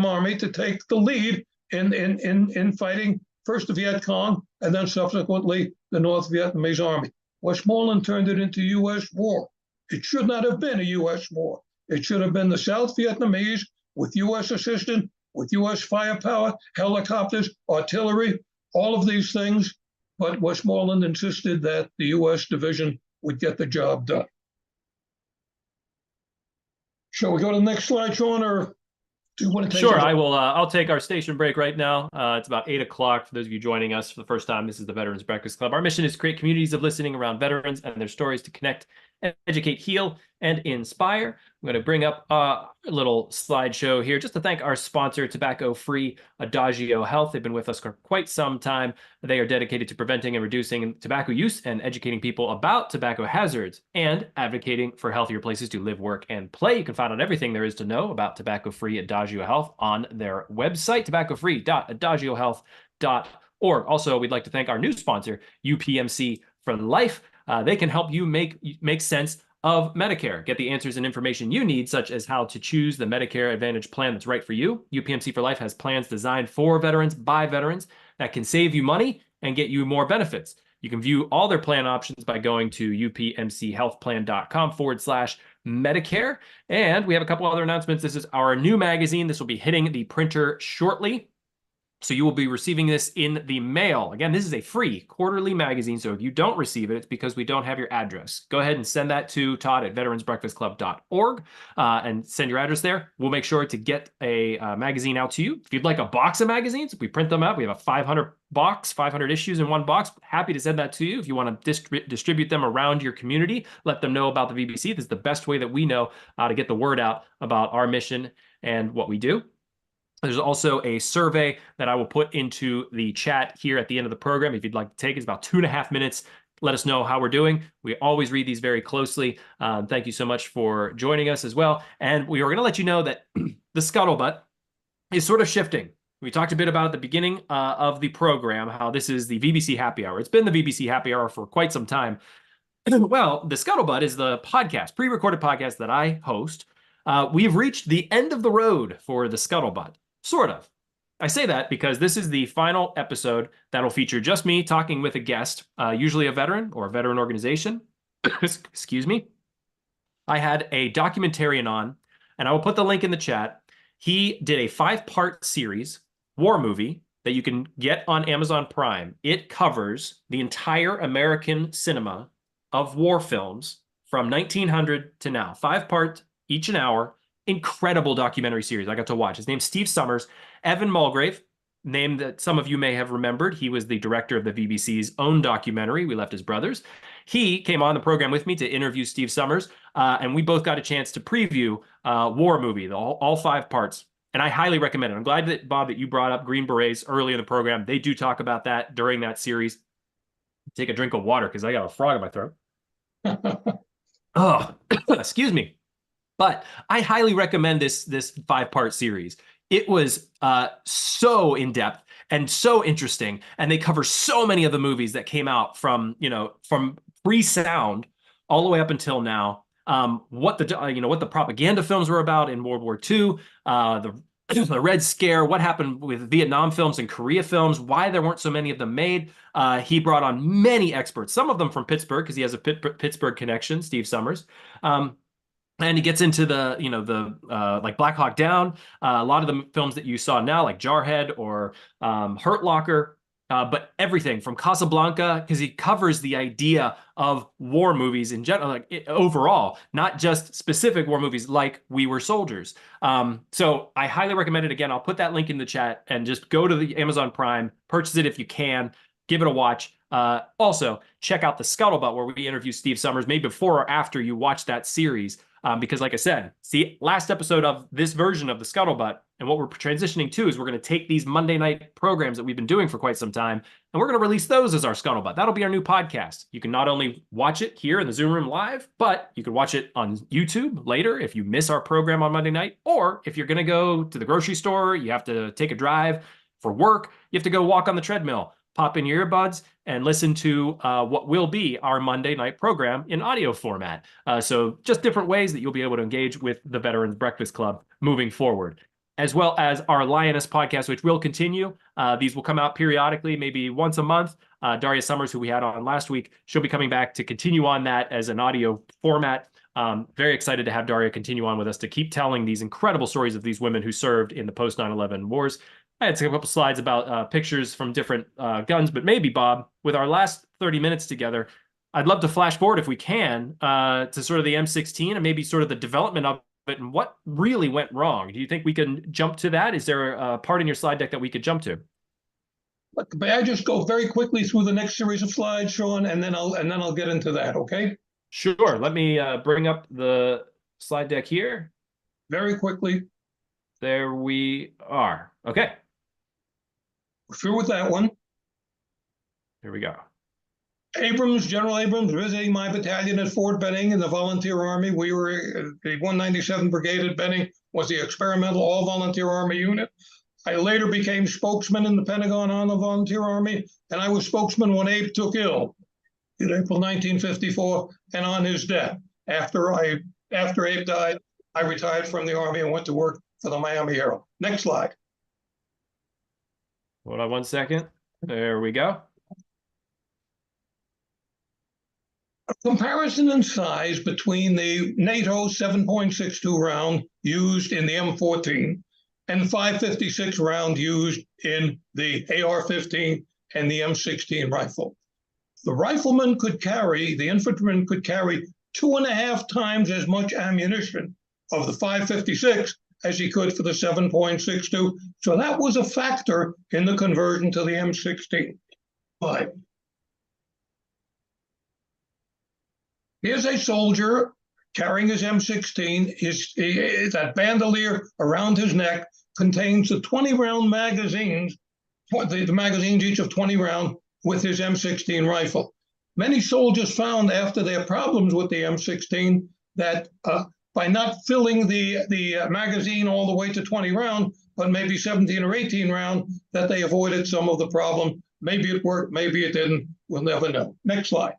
Army to take the lead in fighting first the Viet Cong and then subsequently the North Vietnamese Army. Westmoreland turned it into U.S. war. It should not have been a U.S. war. It should have been the South Vietnamese with U.S. assistance, with U.S. firepower, helicopters, artillery, all of these things. But Westmoreland insisted that the U.S. division would get the job done. Shall we go to the next slide, Sean, or do you want to take Sure, I will. I'll take our station break right now. It's about 8 o'clock. For those of you joining us for the first time, this is the Veterans Breakfast Club. Our mission is to create communities of listening around veterans and their stories to connect, educate, heal, and inspire. I'm going to bring up a little slideshow here just to thank our sponsor, tobacco-free Adagio Health. They've been with us for quite some time. They are dedicated to preventing and reducing tobacco use and educating people about tobacco hazards and advocating for healthier places to live, work, and play. You can find out everything there is to know about tobacco-free Adagio Health on their website, tobaccofree.adagiohealth.org. Also, we'd like to thank our new sponsor, UPMC for Life. They can help you make sense of Medicare. Get the answers and information you need, such as how to choose the Medicare Advantage plan that's right for you. UPMC for Life has plans designed for veterans by veterans that can save you money and get you more benefits. You can view all their plan options by going to upmchealthplan.com/Medicare. And we have a couple other announcements. This is our new magazine. This will be hitting the printer shortly. So you will be receiving this in the mail. Again, this is a free quarterly magazine. So if you don't receive it, it's because we don't have your address. Go ahead and send that to Todd@veteransbreakfastclub.org and send your address there. We'll make sure to get a magazine out to you. If you'd like a box of magazines, we print them out. We have a 500 box, 500 issues in one box. Happy to send that to you. If you want to distribute them around your community, let them know about the VBC. This is the best way that we know to get the word out about our mission and what we do. There's also a survey that I will put into the chat here at the end of the program. If you'd like to take it, it's about 2.5 minutes. Let us know how we're doing. We always read these very closely. Thank you so much for joining us as well. And we are going to let you know that the scuttlebutt is sort of shifting. We talked a bit about at the beginning of the program how this is the VBC Happy Hour. It's been the VBC Happy Hour for quite some time. Well, the scuttlebutt is the podcast, pre-recorded podcast that I host. We've reached the end of the road for the scuttlebutt. Sort of. I say that because this is the final episode that'll feature just me talking with a guest, usually a veteran or a veteran organization. Excuse me. I had a documentarian on, and I will put the link in the chat. He did a 5-part series, war movie, that you can get on Amazon Prime. It covers the entire American cinema of war films from 1900 to now. 5 parts, each an hour. Incredible documentary series I got to watch. His name's Steve Summers. Evan Mulgrave, name that some of you may have remembered. He was the director of the VBC's own documentary, We Left His Brothers. He came on the program with me to interview Steve Summers, and we both got a chance to preview War Movie, all 5 parts. And I highly recommend it. I'm glad that, Bob, that you brought up Green Berets early in the program. They do talk about that during that series. Take a drink of water because I got a frog in my throat. Oh, excuse me. But I highly recommend this 5-part series. It was so in-depth and so interesting, and they cover so many of the movies that came out from pre-sound all the way up until now. What the propaganda films were about in World War II, the Red Scare, what happened with Vietnam films and Korea films, why there weren't so many of them made. He brought on many experts, some of them from Pittsburgh because he has a Pittsburgh connection, Steve Summers. And he gets into the like Black Hawk Down, a lot of the films that you saw now, like Jarhead or Hurt Locker, but everything from Casablanca, because he covers the idea of war movies in general, overall, not just specific war movies like We Were Soldiers. So I highly recommend it. Again, I'll put that link in the chat and just go to the Amazon Prime, purchase it if you can, give it a watch. Also, check out the Scuttlebutt where we interview Steve Summers, maybe before or after you watch that series. Because like I said, it's the last episode of this version of the Scuttlebutt. And what we're transitioning to is we're going to take these Monday night programs that we've been doing for quite some time, and we're going to release those as our Scuttlebutt. That'll be our new podcast. You can not only watch it here in the Zoom room live, but you can watch it on YouTube later if you miss our program on Monday night, or if you're going to go to the grocery store, you have to take a drive for work, you have to go walk on the treadmill. Pop in your earbuds and listen to what will be our Monday night program in audio format. So just different ways that you'll be able to engage with the Veterans Breakfast Club moving forward, as well as our Lioness podcast, which will continue. These will come out periodically, maybe once a month. Daria Summers, who we had on last week, she'll be coming back to continue on that as an audio format. Very excited to have Daria continue on with us to keep telling these incredible stories of these women who served in the post 9/11 wars. I had a couple slides about pictures from different guns, but maybe, Bob, with our last 30 minutes together, I'd love to flash forward if we can to sort of the M16 and maybe sort of the development of it and what really went wrong. Do you think we can jump to that? Is there a part in your slide deck that we could jump to? May I just go very quickly through the next series of slides, Sean, and then I'll get into that, okay? Sure. Let me bring up the slide deck here. Very quickly. There we are. Okay. Through with that one. Here we go. General Abrams, visiting my battalion at Fort Benning in the Volunteer Army. We were the 197 Brigade at Benning, was the experimental all-volunteer Army unit. I later became spokesman in the Pentagon on the Volunteer Army, and I was spokesman when Abe took ill in April 1954, and on his death. After Abe died, I retired from the Army and went to work for the Miami Herald. Next slide. Hold on one second. There we go. A comparison in size between the NATO 7.62 round used in the M14 and 5.56 round used in the AR-15 and the M16 rifle. The rifleman could carry, the infantryman could carry 2.5 times as much ammunition of the 5.56 as he could for the 7.62. So that was a factor in the conversion to the M16. But here's a soldier carrying his M16. That bandolier around his neck contains the 20-round magazines, the magazines each of 20 rounds with his M16 rifle. Many soldiers found after their problems with the M16 that by not filling the magazine all the way to 20 rounds, but maybe 17 or 18 rounds, that they avoided some of the problem. Maybe it worked, maybe it didn't. We'll never know. Next slide.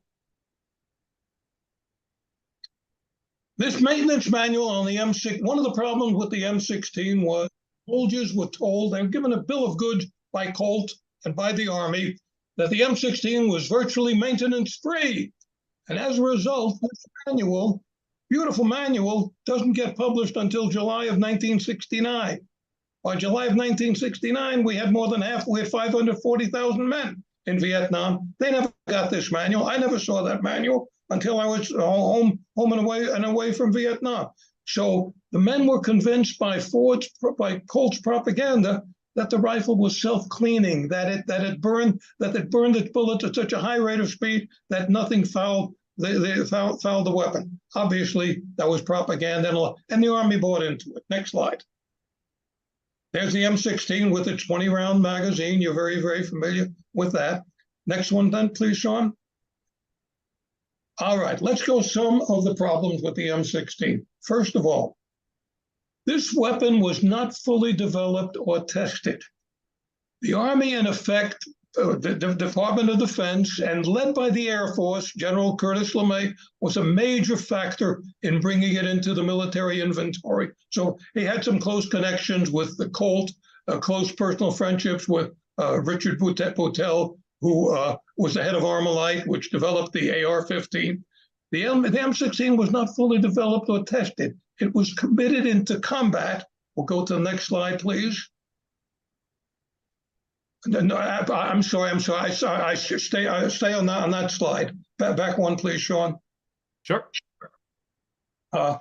This maintenance manual on the M16, one of the problems with the M16 was soldiers were told, they were given a bill of goods by Colt and by the Army, that the M16 was virtually maintenance-free. And as a result, this manual, beautiful manual, doesn't get published until July of 1969. By July of 1969, we had more than half, we had 540,000 men in Vietnam. They never got this manual. I never saw that manual until I was home and away from Vietnam. So the men were convinced by Colt's propaganda that the rifle was self-cleaning, that it burned its bullets at such a high rate of speed that nothing fouled the weapon. Obviously, that was propaganda, and the Army bought into it. Next slide. There's the M16 with its 20-round magazine. You're very, very familiar with that. Next one then, please, Sean. All right, let's go some of the problems with the M16. First of all, this weapon was not fully developed or tested. The Army, in effect, the Department of Defense, and led by the Air Force, General Curtis LeMay, was a major factor in bringing it into the military inventory. So he had some close connections with the Colt, close personal friendships with Richard Boutelle, who was the head of Armalite, which developed the AR-15. The M16 was not fully developed or tested. It was committed into combat. We'll go to the next slide, please. No, I'm sorry. I should stay on that slide. Back one, please, Sean. Sure. I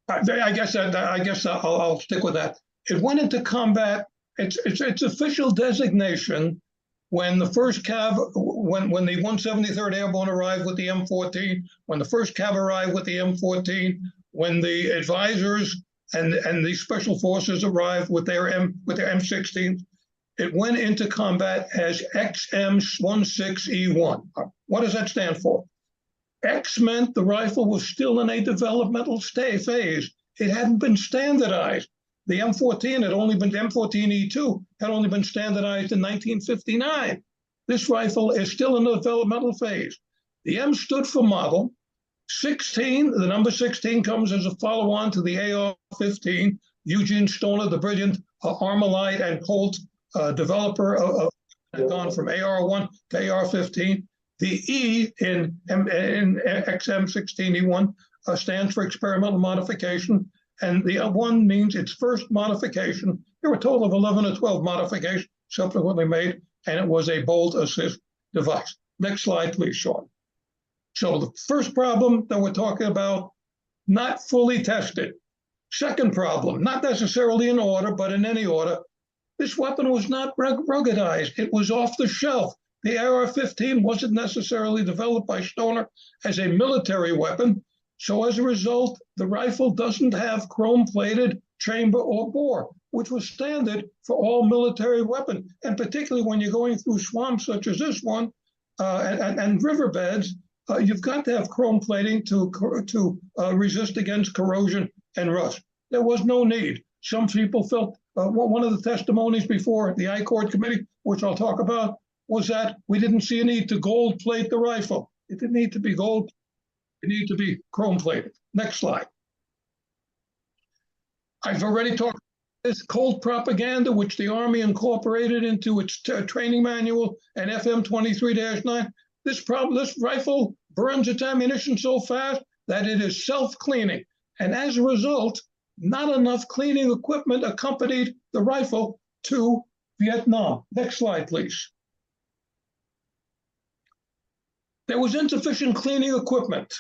guess I'll stick with that. It went into combat. Its official designation when the first cav, when the 173rd Airborne arrived with the M14, when the first cav arrived with the M14, when the advisors and the special forces arrived with their M16, it went into combat as XM16E1. What does that stand for? X meant the rifle was still in a developmental phase. It hadn't been standardized. The M14 had only been, M14E2 had only been standardized in 1959. This rifle is still in the developmental phase. The M stood for model. 16, the number 16 comes as a follow-on to the AR-15. Eugene Stoner, the brilliant Armalite and Colt developer had gone from AR-1 to AR-15. The E in XM16E1 stands for experimental modification, and the one means its first modification. There were a total of 11 or 12 modifications subsequently made, and it was a bolt assist device. Next slide, please, Sean. So the first problem that we're talking about, not fully tested. Second problem, not necessarily in order, but in any order, this weapon was not ruggedized. It was off the shelf. The AR-15 wasn't necessarily developed by Stoner as a military weapon. So as a result, the rifle doesn't have chrome-plated chamber or bore, which was standard for all military weapons. And particularly when you're going through swamps such as this one and riverbeds, you've got to have chrome plating to resist against corrosion and rust. There was no need. Some people felt, one of the testimonies before the I-Court committee, which I'll talk about, was that we didn't see a need to gold plate the rifle. It didn't need to be gold. It needed to be chrome plated. Next slide. I've already talked about this Colt propaganda, which the Army incorporated into its training manual and FM 23-9. This rifle burns its ammunition so fast that it is self-cleaning. And as a result, not enough cleaning equipment accompanied the rifle to Vietnam. Next slide, please. There was insufficient cleaning equipment.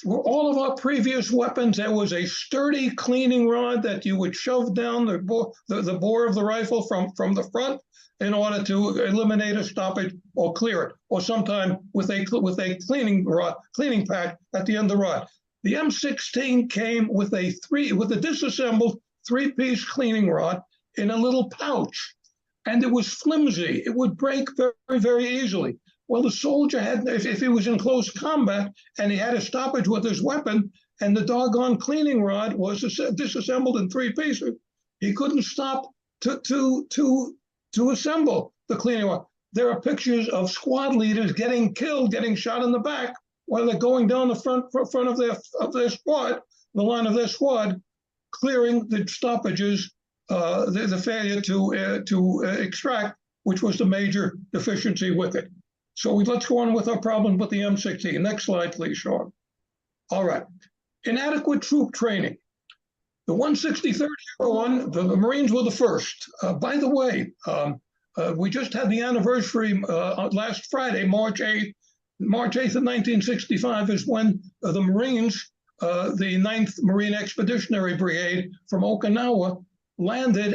For all of our previous weapons, there was a sturdy cleaning rod that you would shove down the bore of the rifle from the front in order to eliminate a stoppage or clear it, or sometime with a cleaning pack at the end of the rod. The M16 came with a disassembled three-piece cleaning rod in a little pouch, and it was flimsy. It would break very, very easily. Well, the soldier had, if he was in close combat and he had a stoppage with his weapon, and the doggone cleaning rod was disassembled in three pieces, he couldn't stop to assemble the cleaning rod. There are pictures of squad leaders getting killed, getting shot in the back while they're going down the front of their squad, the line of their squad, clearing the stoppages, the failure to extract, which was the major deficiency with it. So let's go on with our problem with the M16. Next slide, please, Sean. All right. Inadequate troop training. The 163rd Airborne, the Marines were the first. By the way, we just had the anniversary last Friday, March 8th. March 8th of 1965 is when the Marines, the 9th Marine Expeditionary Brigade from Okinawa, landed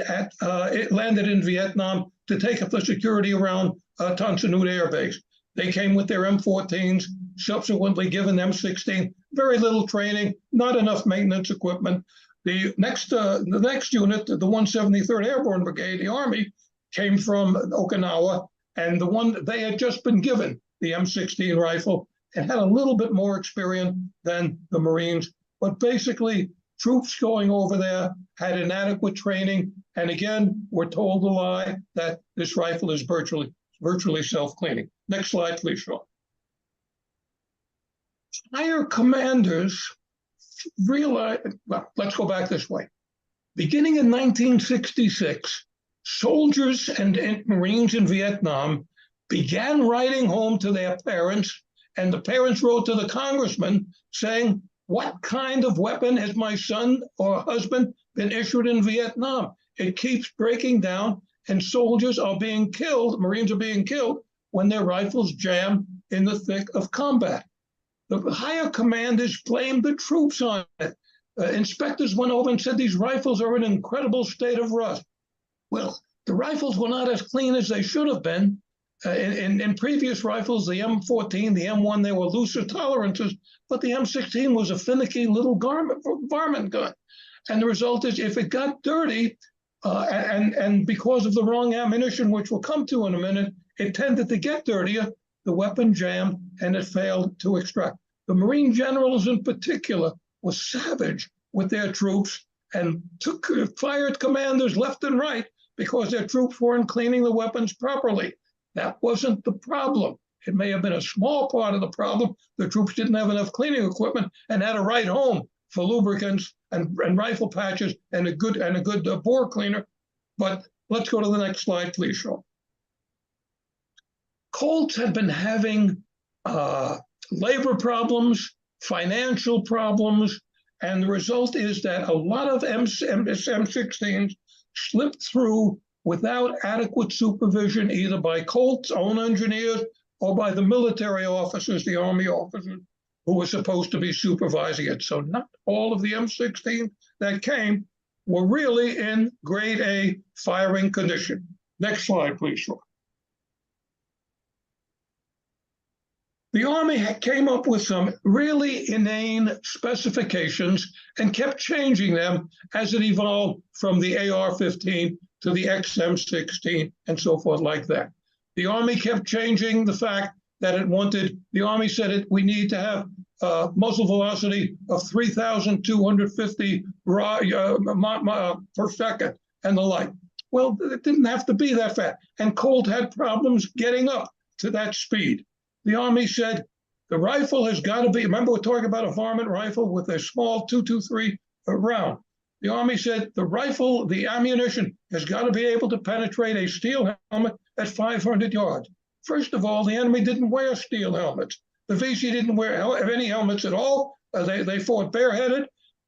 in Vietnam to take up the security around Tan Son Nhut Air Base. They came with their M14s, subsequently given M16, very little training, not enough maintenance equipment. The next unit, the 173rd Airborne Brigade, the Army, came from Okinawa, and they had just been given the M16 rifle and had a little bit more experience than the Marines. But basically, troops going over there had inadequate training, and again, we're told a lie that this rifle is virtually self-cleaning. Next slide, please, Sean. Higher commanders realized, well, let's go back this way. Beginning in 1966, soldiers and Marines in Vietnam began writing home to their parents, and the parents wrote to the congressman saying, what kind of weapon has my son or husband been issued in Vietnam? It keeps breaking down, and soldiers are being killed, Marines are being killed when their rifles jam in the thick of combat. The higher commanders blamed the troops on it. Inspectors went over and said these rifles are in an incredible state of rust. Well, the rifles were not as clean as they should have been. In previous rifles, the M14, the M1, they were looser tolerances, but the M16 was a finicky little varmint gun. And the result is, if it got dirty, and because of the wrong ammunition, which we'll come to in a minute, it tended to get dirtier, the weapon jammed, and it failed to extract. The Marine generals in particular were savage with their troops and fired commanders left and right because their troops weren't cleaning the weapons properly. That wasn't the problem. It may have been a small part of the problem. The troops didn't have enough cleaning equipment and had to write home for lubricants and rifle patches and a good bore cleaner. But let's go to the next slide, please, Sean. Colts had been having labor problems, financial problems, and the result is that a lot of M16s slipped through without adequate supervision, either by Colt's own engineers or by the military officers, the Army officers, who were supposed to be supervising it. So not all of the M16 that came were really in grade A firing condition. Next slide, please, Sean. The Army came up with some really inane specifications and kept changing them as it evolved from the AR-15 to the XM16 and so forth like that. The Army kept changing the fact that the Army said we need to have muzzle velocity of 3,250 per second and the like. Well, it didn't have to be that fast. And Colt had problems getting up to that speed. The Army said the rifle has got to be, remember we're talking about a varmint rifle with a small 223 round. The Army said the ammunition has got to be able to penetrate a steel helmet at 500 yards. First of all, the enemy didn't wear steel helmets. The VC didn't wear any helmets at all. They fought bareheaded.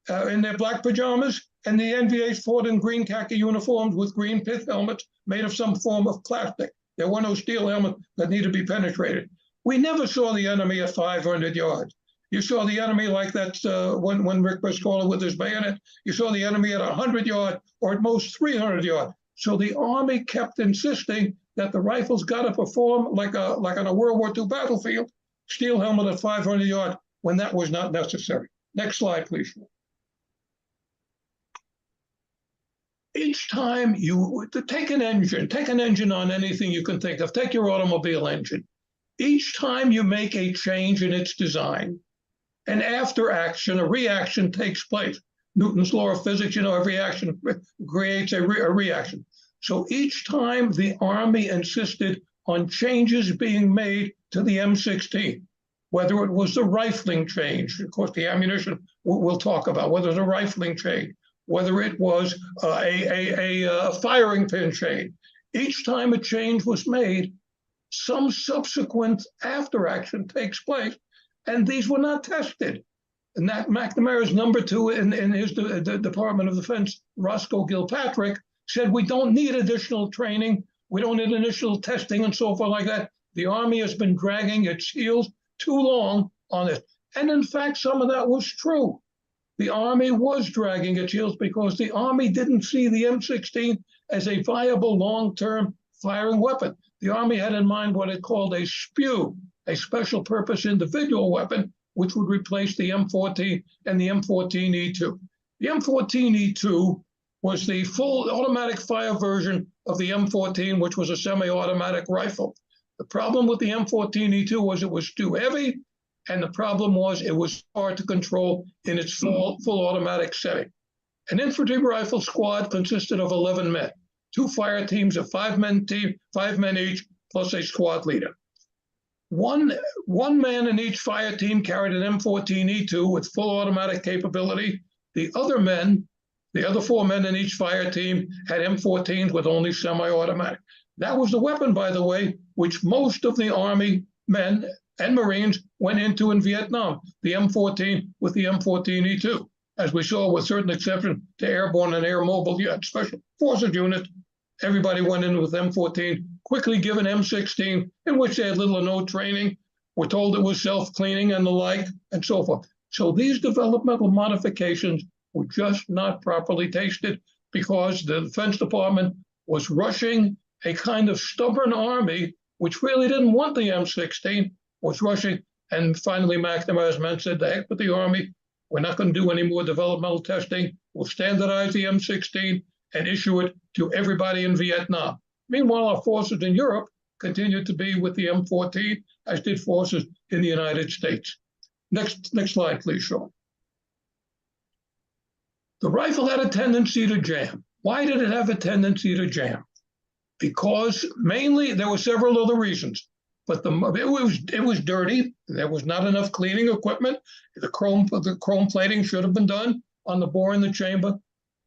in their black pajamas, and the NVAs fought in green khaki uniforms with green pith helmets made of some form of plastic. There were no steel helmets that needed to be penetrated. We never saw the enemy at 500 yards. You saw the enemy like that when Rick Briscoe with his bayonet. You saw the enemy at 100 yards or at most 300 yards. So the Army kept insisting that the rifles got to perform like on a World War II battlefield, steel helmet at 500 yards when that was not necessary. Next slide, please. Each time you take an engine on anything you can think of, take your automobile engine. Each time you make a change in its design, an after action, a reaction takes place. Newton's law of physics, every action creates a reaction. So each time the Army insisted on changes being made to the M16, whether it was the rifling change, of course the ammunition we'll talk about, whether it was a rifling change, whether it was a firing pin change. Each time a change was made, some subsequent after action takes place, and these were not tested. And that McNamara's number two in his the Department of Defense, Roscoe Gilpatrick, said we don't need additional training, we don't need additional testing and so forth like that. The Army has been dragging its heels too long on it. And in fact, some of that was true. The Army was dragging its heels because the Army didn't see the M16 as a viable long-term firing weapon. The Army had in mind what it called a SPU, a special purpose individual weapon, which would replace the M14 and the M14E2. The M14E2 was the full automatic fire version of the M14, which was a semi-automatic rifle. The problem with the M14E2 was it was too heavy, and the problem was it was hard to control in its full automatic setting. An infantry rifle squad consisted of 11 men, 2 fire teams of 5 men each, plus a squad leader. One man in each fire team carried an M14E2 with full automatic capability. The other 4 men in each fire team had M14s with only semi-automatic. That was the weapon, by the way, which most of the Army men and Marines went into in Vietnam, the M14 with the M14E2. As we saw, with certain exception to airborne and air mobile special forces units, everybody went in with M14, quickly given M16, in which they had little or no training, were told it was self-cleaning and the like, and so forth. So these developmental modifications were just not properly tested because the Defense Department was rushing a kind of stubborn Army, which really didn't want the M16, was rushing. And finally, McNamara's men said, the heck with the Army, we're not going to do any more developmental testing. We'll standardize the M16 and issue it to everybody in Vietnam. Meanwhile, our forces in Europe continued to be with the M14, as did forces in the United States. Next slide, please, Sean. The rifle had a tendency to jam. Why did it have a tendency to jam? Because mainly there were several other reasons, but it was dirty. There was not enough cleaning equipment. The chrome plating should have been done on the bore in the chamber.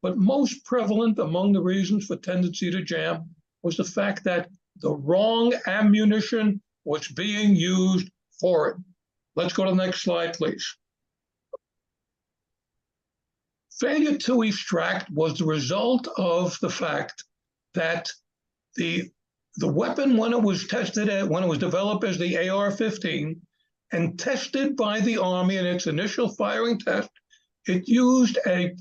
But most prevalent among the reasons for tendency to jam was the fact that the wrong ammunition was being used for it. Let's go to the next slide, please. Failure to extract was the result of the fact that the weapon, when it was developed as the AR-15 and tested by the Army in its initial firing test, it used a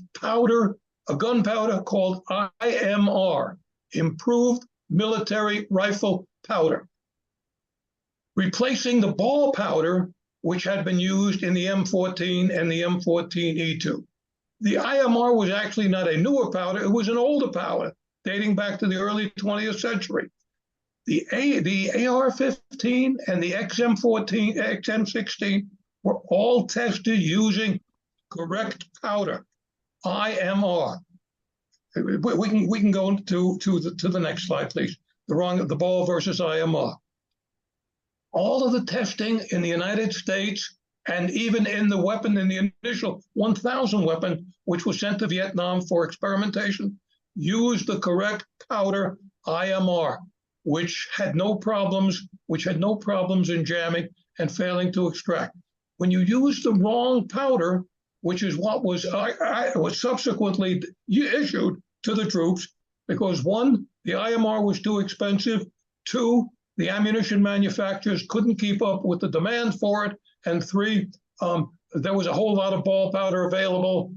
gunpowder called IMR, Improved Military Rifle Powder, replacing the ball powder which had been used in the M14 and the M14E2. The IMR was actually not a newer powder, it was an older powder dating back to the early 20th century. The AR-15 and the XM16 were all tested using correct powder, IMR. We can go to the next slide, please. The ball versus IMR. All of the testing in the United States and even in the weapon, in the initial 1000 weapon, which was sent to Vietnam for experimentation, used the correct powder IMR, which had no problems in jamming and failing to extract. When you use the wrong powder, which is what was subsequently issued to the troops, because one, the IMR was too expensive, two, the ammunition manufacturers couldn't keep up with the demand for it, and three, there was a whole lot of ball powder available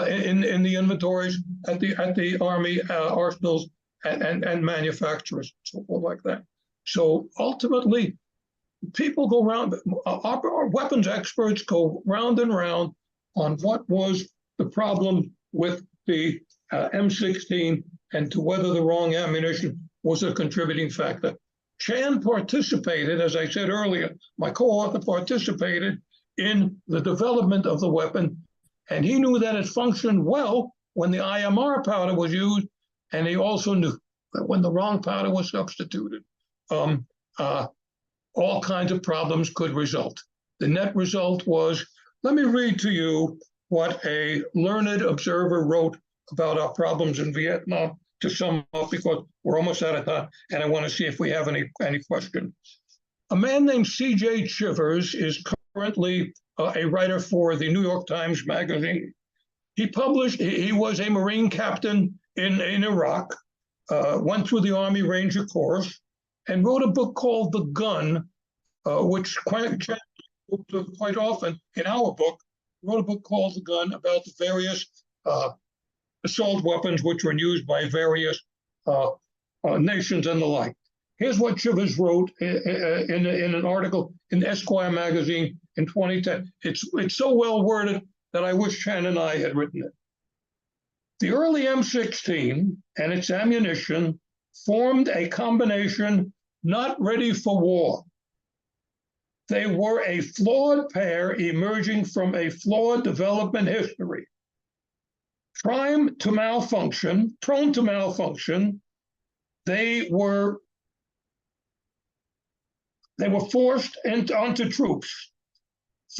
in the inventories at the Army arsenals and manufacturers, so forth like that. So ultimately, people go round, our weapons experts go round and round on what was the problem with the M16 and to whether the wrong ammunition was a contributing factor. Chan participated, as I said earlier, my co-author participated in the development of the weapon, and he knew that it functioned well when the IMR powder was used, and he also knew that when the wrong powder was substituted, all kinds of problems could result. The net result was, let me read to you what a learned observer wrote about our problems in Vietnam to sum up, because we're almost out of time, and I want to see if we have any questions. A man named C.J. Chivers is currently a writer for the New York Times Magazine. He was a Marine captain in Iraq, went through the Army Ranger course, and wrote a book called The Gun, which quite often in our book, wrote a book called The Gun about the various assault weapons which were used by various nations and the like. Here's what Chivers wrote in an article in Esquire magazine in 2010. It's so well worded that I wish Chan and I had written it. The early M16 and its ammunition formed a combination not ready for war. They were a flawed pair emerging from a flawed development history. Prone to malfunction, they were forced onto troops.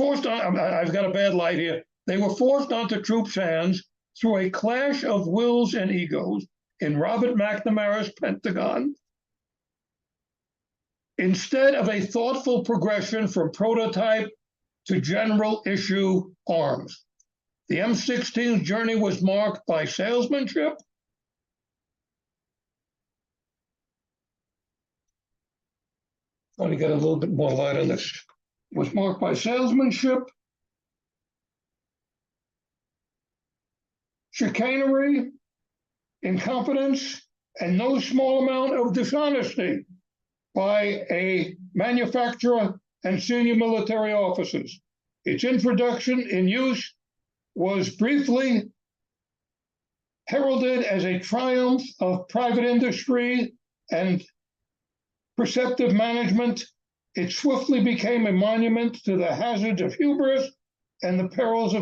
I've got a bad light here. They were forced onto troops' hands through a clash of wills and egos in Robert McNamara's Pentagon, instead of a thoughtful progression from prototype to general issue arms. The M16's journey was marked by salesmanship, trying to get a little bit more light on this. It was marked by salesmanship, chicanery, incompetence, and no small amount of dishonesty by a manufacturer and senior military officers. Its introduction in use was briefly heralded as a triumph of private industry and perceptive management. It swiftly became a monument to the hazards of hubris and the perils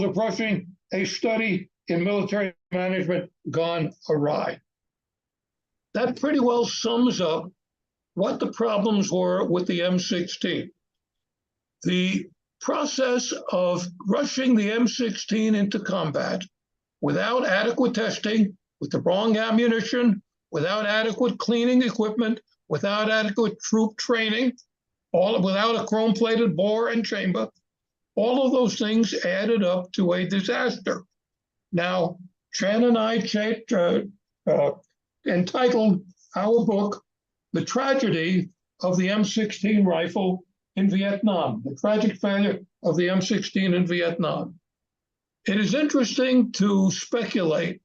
of rushing a study in military management gone awry. That pretty well sums up what the problems were with the M16. The process of rushing the M16 into combat without adequate testing, with the wrong ammunition, without adequate cleaning equipment, without adequate troop training, without a chrome-plated bore and chamber, all of those things added up to a disaster. Now, Chan and I entitled our book, The Tragedy of the M16 Rifle in Vietnam, the tragic failure of the M16 in Vietnam. It is interesting to speculate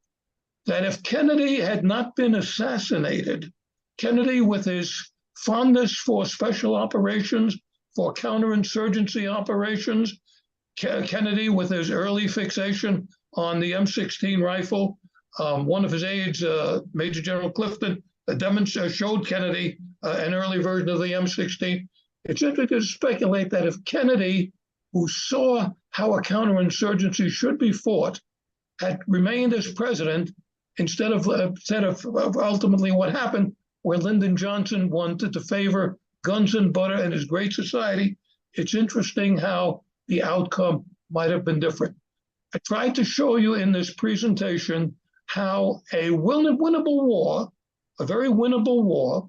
that if Kennedy had not been assassinated, Kennedy, with his fondness for special operations, for counterinsurgency operations, Kennedy, with his early fixation on the M16 rifle, one of his aides, Major General Clifton, showed Kennedy an early version of the M16. It's interesting to speculate that if Kennedy, who saw how a counterinsurgency should be fought, had remained as president, instead of ultimately what happened, where Lyndon Johnson wanted to favor guns and butter and his great society, it's interesting how the outcome might have been different. I tried to show you in this presentation how a winnable war, a very winnable war,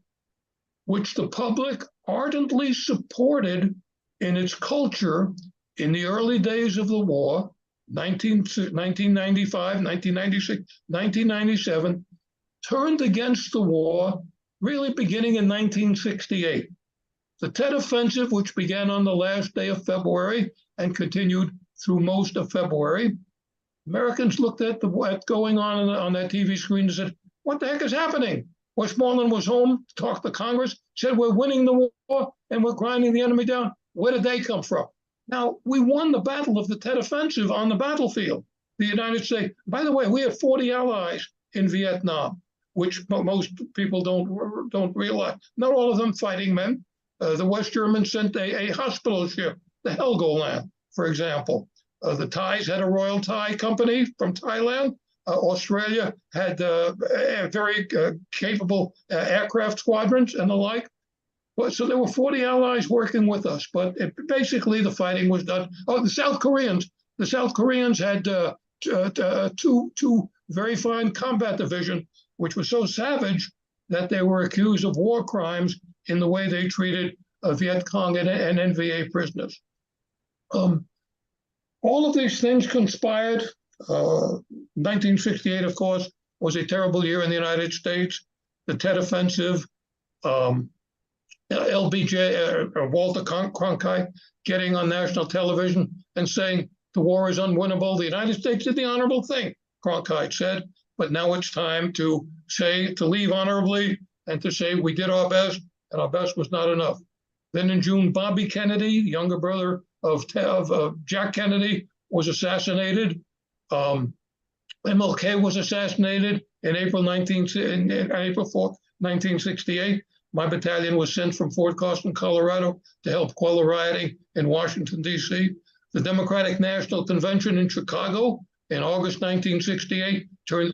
which the public ardently supported in its culture in the early days of the war, 1995, 1996, 1997, turned against the war really beginning in 1968. The Tet Offensive, which began on the last day of February and continued through most of February, Americans looked at what's going on that TV screen and said, what the heck is happening? Westmoreland was home, talked to Congress, said we're winning the war and we're grinding the enemy down. Where did they come from? Now, we won the battle of the Tet Offensive on the battlefield. The United States, by the way, we had 40 allies in Vietnam, which most people don't realize. Not all of them fighting men. The West Germans sent a hospital ship, the Helgoland, for example. The Thais had a Royal Thai company from Thailand. Australia had very capable aircraft squadrons and the like. So there were 40 allies working with us, but basically the fighting was done. Oh, the South Koreans had two very fine combat division, which was so savage that they were accused of war crimes in the way they treated Viet Cong and NVA prisoners. All of these things conspired. 1968, of course, was a terrible year in the United States. The Tet Offensive, LBJ, Walter Cronkite getting on national television and saying the war is unwinnable. The United States did the honorable thing, Cronkite said, but now it's time to leave honorably and to say we did our best and our best was not enough. Then in June, Bobby Kennedy, younger brother of Jack Kennedy, was assassinated. MLK was assassinated in April 4th, 1968. My battalion was sent from Fort Carson, Colorado, to help quell the rioting in Washington, D.C. The Democratic National Convention in Chicago in August 1968 turned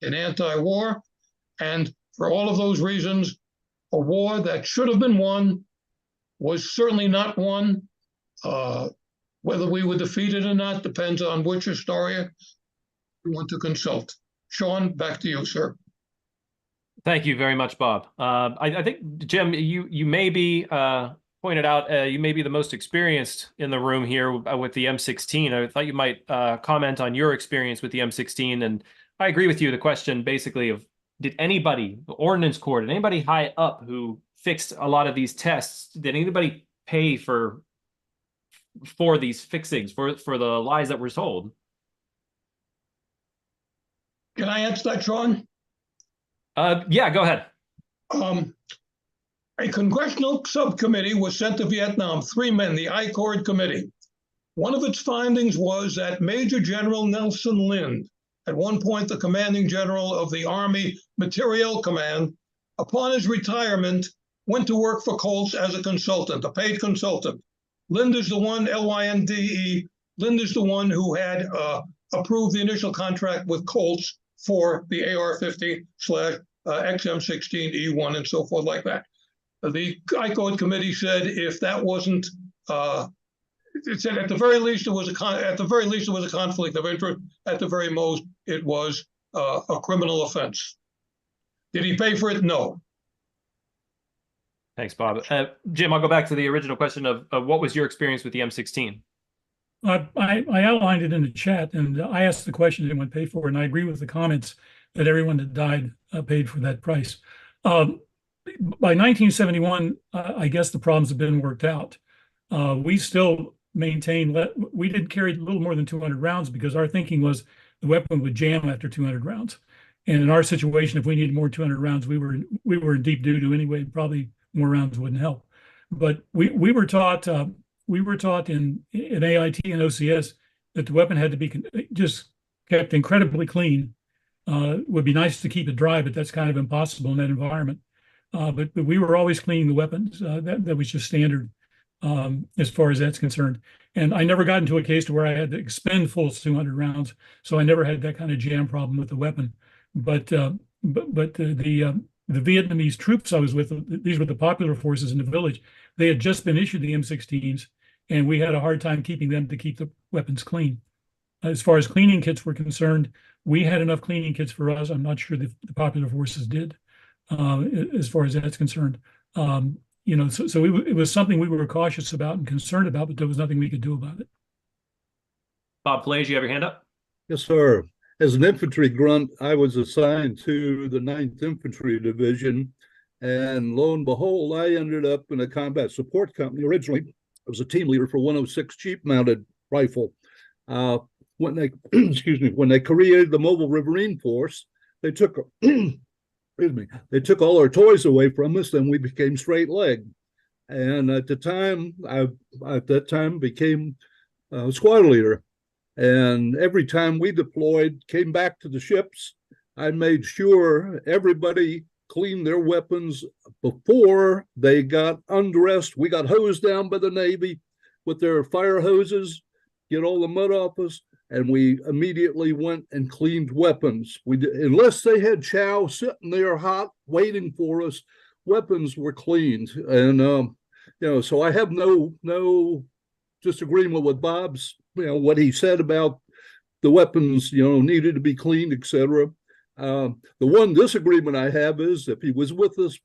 in anti-war. And for all of those reasons, a war that should have been won was certainly not won. Whether we were defeated or not depends on which historian we want to consult. Sean, back to you, sir. Thank you very much, Bob. I think, Jim, you may be pointed out, you may be the most experienced in the room here with the M16. I thought you might comment on your experience with the M16. And I agree with you. The question basically of, did anybody, the Ordnance Corps, did anybody high up who fixed a lot of these tests, did anybody pay for these fixings, for the lies that were told? Can I answer that, Sean? Yeah, go ahead. A congressional subcommittee was sent to Vietnam, 3 men, the I-Cord Committee. One of its findings was that Major General Nelson Lind, at one point the commanding general of the Army Materiel Command, upon his retirement, went to work for Colts as a consultant, a paid consultant. Lind is the one, L-Y-N-D-E, Lind is the one who had approved the initial contract with Colts for the AR-15/XM16E1 and so forth like that. The I-Cord Committee said if that wasn't, it said at the very least it was a conflict of interest. At the very most, it was a criminal offense. Did he pay for it? No. Thanks, Bob. Jim, I'll go back to the original question of what was your experience with the M16? I outlined it in the chat, and I asked the question, did anyone pay for it? And I agree with the comments that everyone that died paid for that price. By 1971, I guess the problems have been worked out. We still maintain, we did carry a little more than 200 rounds because our thinking was the weapon would jam after 200 rounds. And in our situation, if we needed more 200 rounds, we were in deep doo-doo anyway. Probably more rounds wouldn't help. But we were taught in AIT and OCS that the weapon had to be just kept incredibly clean. Would be nice to keep it dry, but that's kind of impossible in that environment. But we were always cleaning the weapons. That was just standard as far as that's concerned. And I never got into a case to where I had to expend full 200 rounds, so I never had that kind of jam problem with the weapon. But the Vietnamese troops I was with, these were the popular forces in the village. They had just been issued the M16s, and we had a hard time keeping them to keep the weapons clean. As far as cleaning kits were concerned, we had enough cleaning kits for us. I'm not sure the popular forces did, as far as that's concerned. So it was something we were cautious about and concerned about, but there was nothing we could do about it. Bob Flays, you have your hand up? Yes, sir. As an infantry grunt, I was assigned to the 9th Infantry Division. And lo and behold, I ended up in a combat support company. Originally, I was a team leader for 106 Jeep-mounted rifle. When they, when they created the Mobile Riverine Force, they took, they took all our toys away from us, and we became straight leg. And at the time, I became a squad leader. And every time we deployed, came back to the ships, I made sure everybody cleaned their weapons before they got undressed. We got hosed down by the Navy with their fire hoses, get all the mud off us, and we immediately went and cleaned weapons. Unless they had chow sitting there hot waiting for us, weapons were cleaned. And so I have no disagreement with Bob's, what he said about the weapons, needed to be cleaned, etc. The one disagreement I have is if he was with us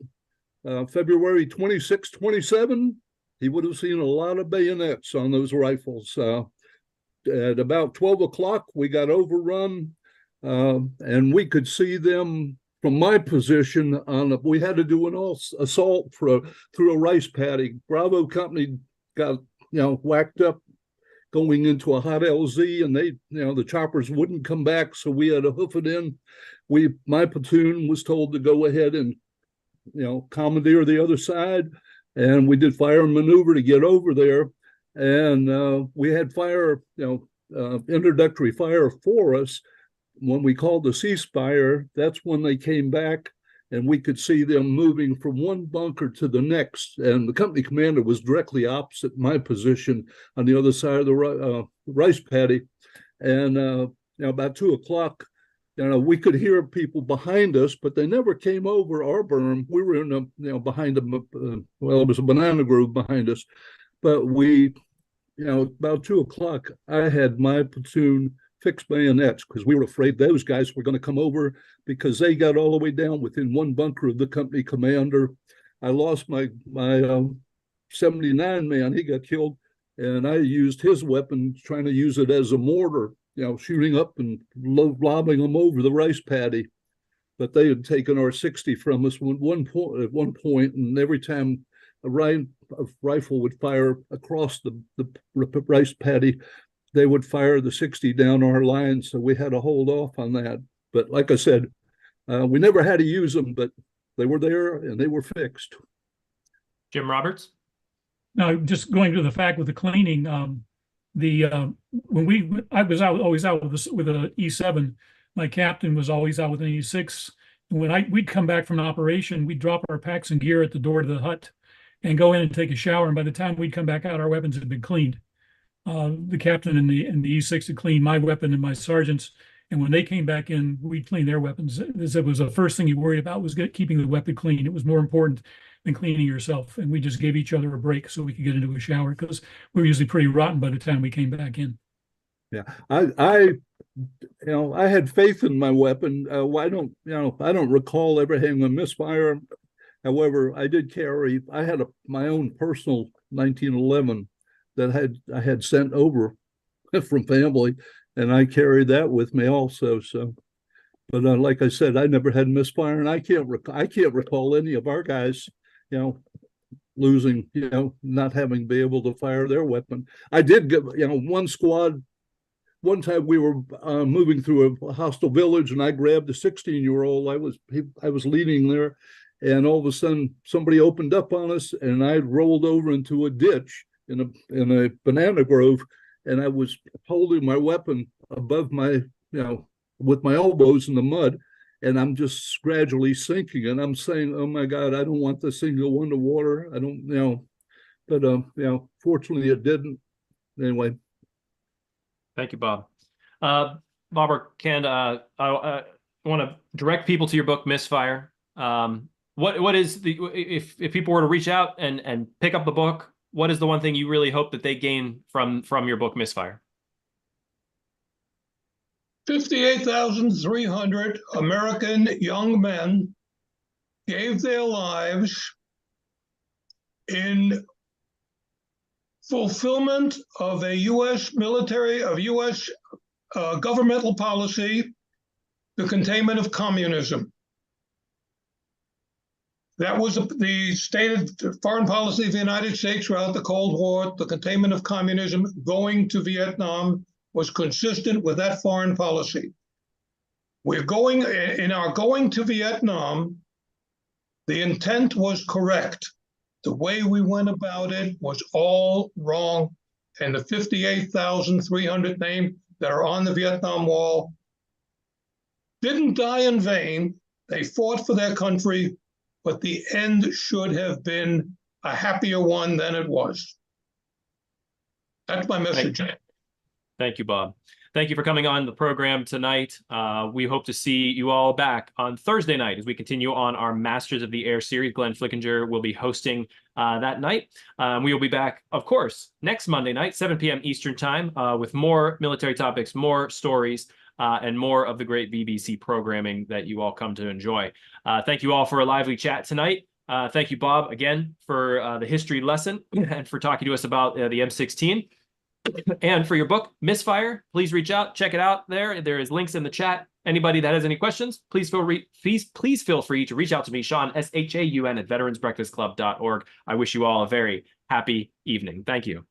February 26, 27, he would have seen a lot of bayonets on those rifles. At about 12 o'clock, we got overrun, and we could see them from my position. We had to do an assault through a rice paddy. Bravo Company got whacked up going into a hot LZ, and they, the choppers wouldn't come back, so we had to hoof it in. My platoon was told to go ahead and, commandeer the other side, and we did fire and maneuver to get over there. And we had fire, introductory fire for us. When we called the ceasefire, that's when they came back, and we could see them moving from one bunker to the next. And the company commander was directly opposite my position on the other side of the rice paddy. And about 2 o'clock, we could hear people behind us, but they never came over our berm. We were in behind them. It was a banana grove behind us. But we, about 2 o'clock, I had my platoon fix bayonets because we were afraid those guys were going to come over because they got all the way down within one bunker of the company commander. I lost my 79 man. He got killed, and I used his weapon, trying to use it as a mortar, shooting up and lobbing them over the rice paddy. But they had taken our 60 from us at one point, and every time a rifle would fire across the rice paddy, they would fire the 60 down our line, so we had to hold off on that. But like I said, we never had to use them, but they were there and they were fixed. Jim Roberts? Now, just going to the fact with the cleaning, I was always out with a E7. My captain was always out with an E6. And when we'd come back from an operation, we'd drop our packs and gear at the door to the hut and go in and take a shower. And by the time we'd come back out, our weapons had been cleaned. The captain and the E6 had cleaned my weapon and my sergeants, and when they came back in, we'd clean their weapons. It was the first thing you worry about was keeping the weapon clean. It was more important than cleaning yourself, and we just gave each other a break so we could get into a shower because we were usually pretty rotten by the time we came back in. Yeah, I had faith in my weapon. I don't recall ever having a misfire. However, I did carry. I had my own personal 1911. That I had sent over from family, and I carried that with me also. So, but like I said, I never had misfire, and I can't recall any of our guys, losing, not having been able to fire their weapon. I did get, one squad. One time we were moving through a hostile village, and I grabbed a 16-year-old. I was leading there, and all of a sudden somebody opened up on us, and I rolled over into a ditch in a banana grove, and I was holding my weapon above my, with my elbows in the mud, and I'm just gradually sinking, and I'm saying, oh my God, I don't want this thing to go underwater. I don't, but fortunately it didn't. Anyway. Thank you, Bob. Bob Orkand, I want to direct people to your book, Misfire. What is if people were to reach out and pick up the book, what is the one thing you really hope that they gain from your book, Misfire? 58,300 American young men gave their lives in fulfillment of a U.S. military, of U.S. Governmental policy, the containment of communism. That was the stated foreign policy of the United States throughout the Cold War. The containment of communism. Going to Vietnam was consistent with that foreign policy. We're going, in our going to Vietnam, the intent was correct. The way we went about it was all wrong. And the 58,300 names that are on the Vietnam Wall didn't die in vain. They fought for their country, but the end should have been a happier one than it was. That's my message. Thank you, Bob. Thank you for coming on the program tonight. We hope to see you all back on Thursday night as we continue on our Masters of the Air series. Glenn Flickinger will be hosting that night. We will be back, of course, next Monday night, 7 p.m. Eastern time, with more military topics, more stories, and more of the great BBC programming that you all come to enjoy. Thank you all for a lively chat tonight. Thank you, Bob, again, for the history lesson and for talking to us about the M16. And for your book, Misfire, please reach out, check it out there. There is links in the chat. Anybody that has any questions, please feel free to reach out to me, Shaun, SHAUN, at veteransbreakfastclub.org. I wish you all a very happy evening. Thank you.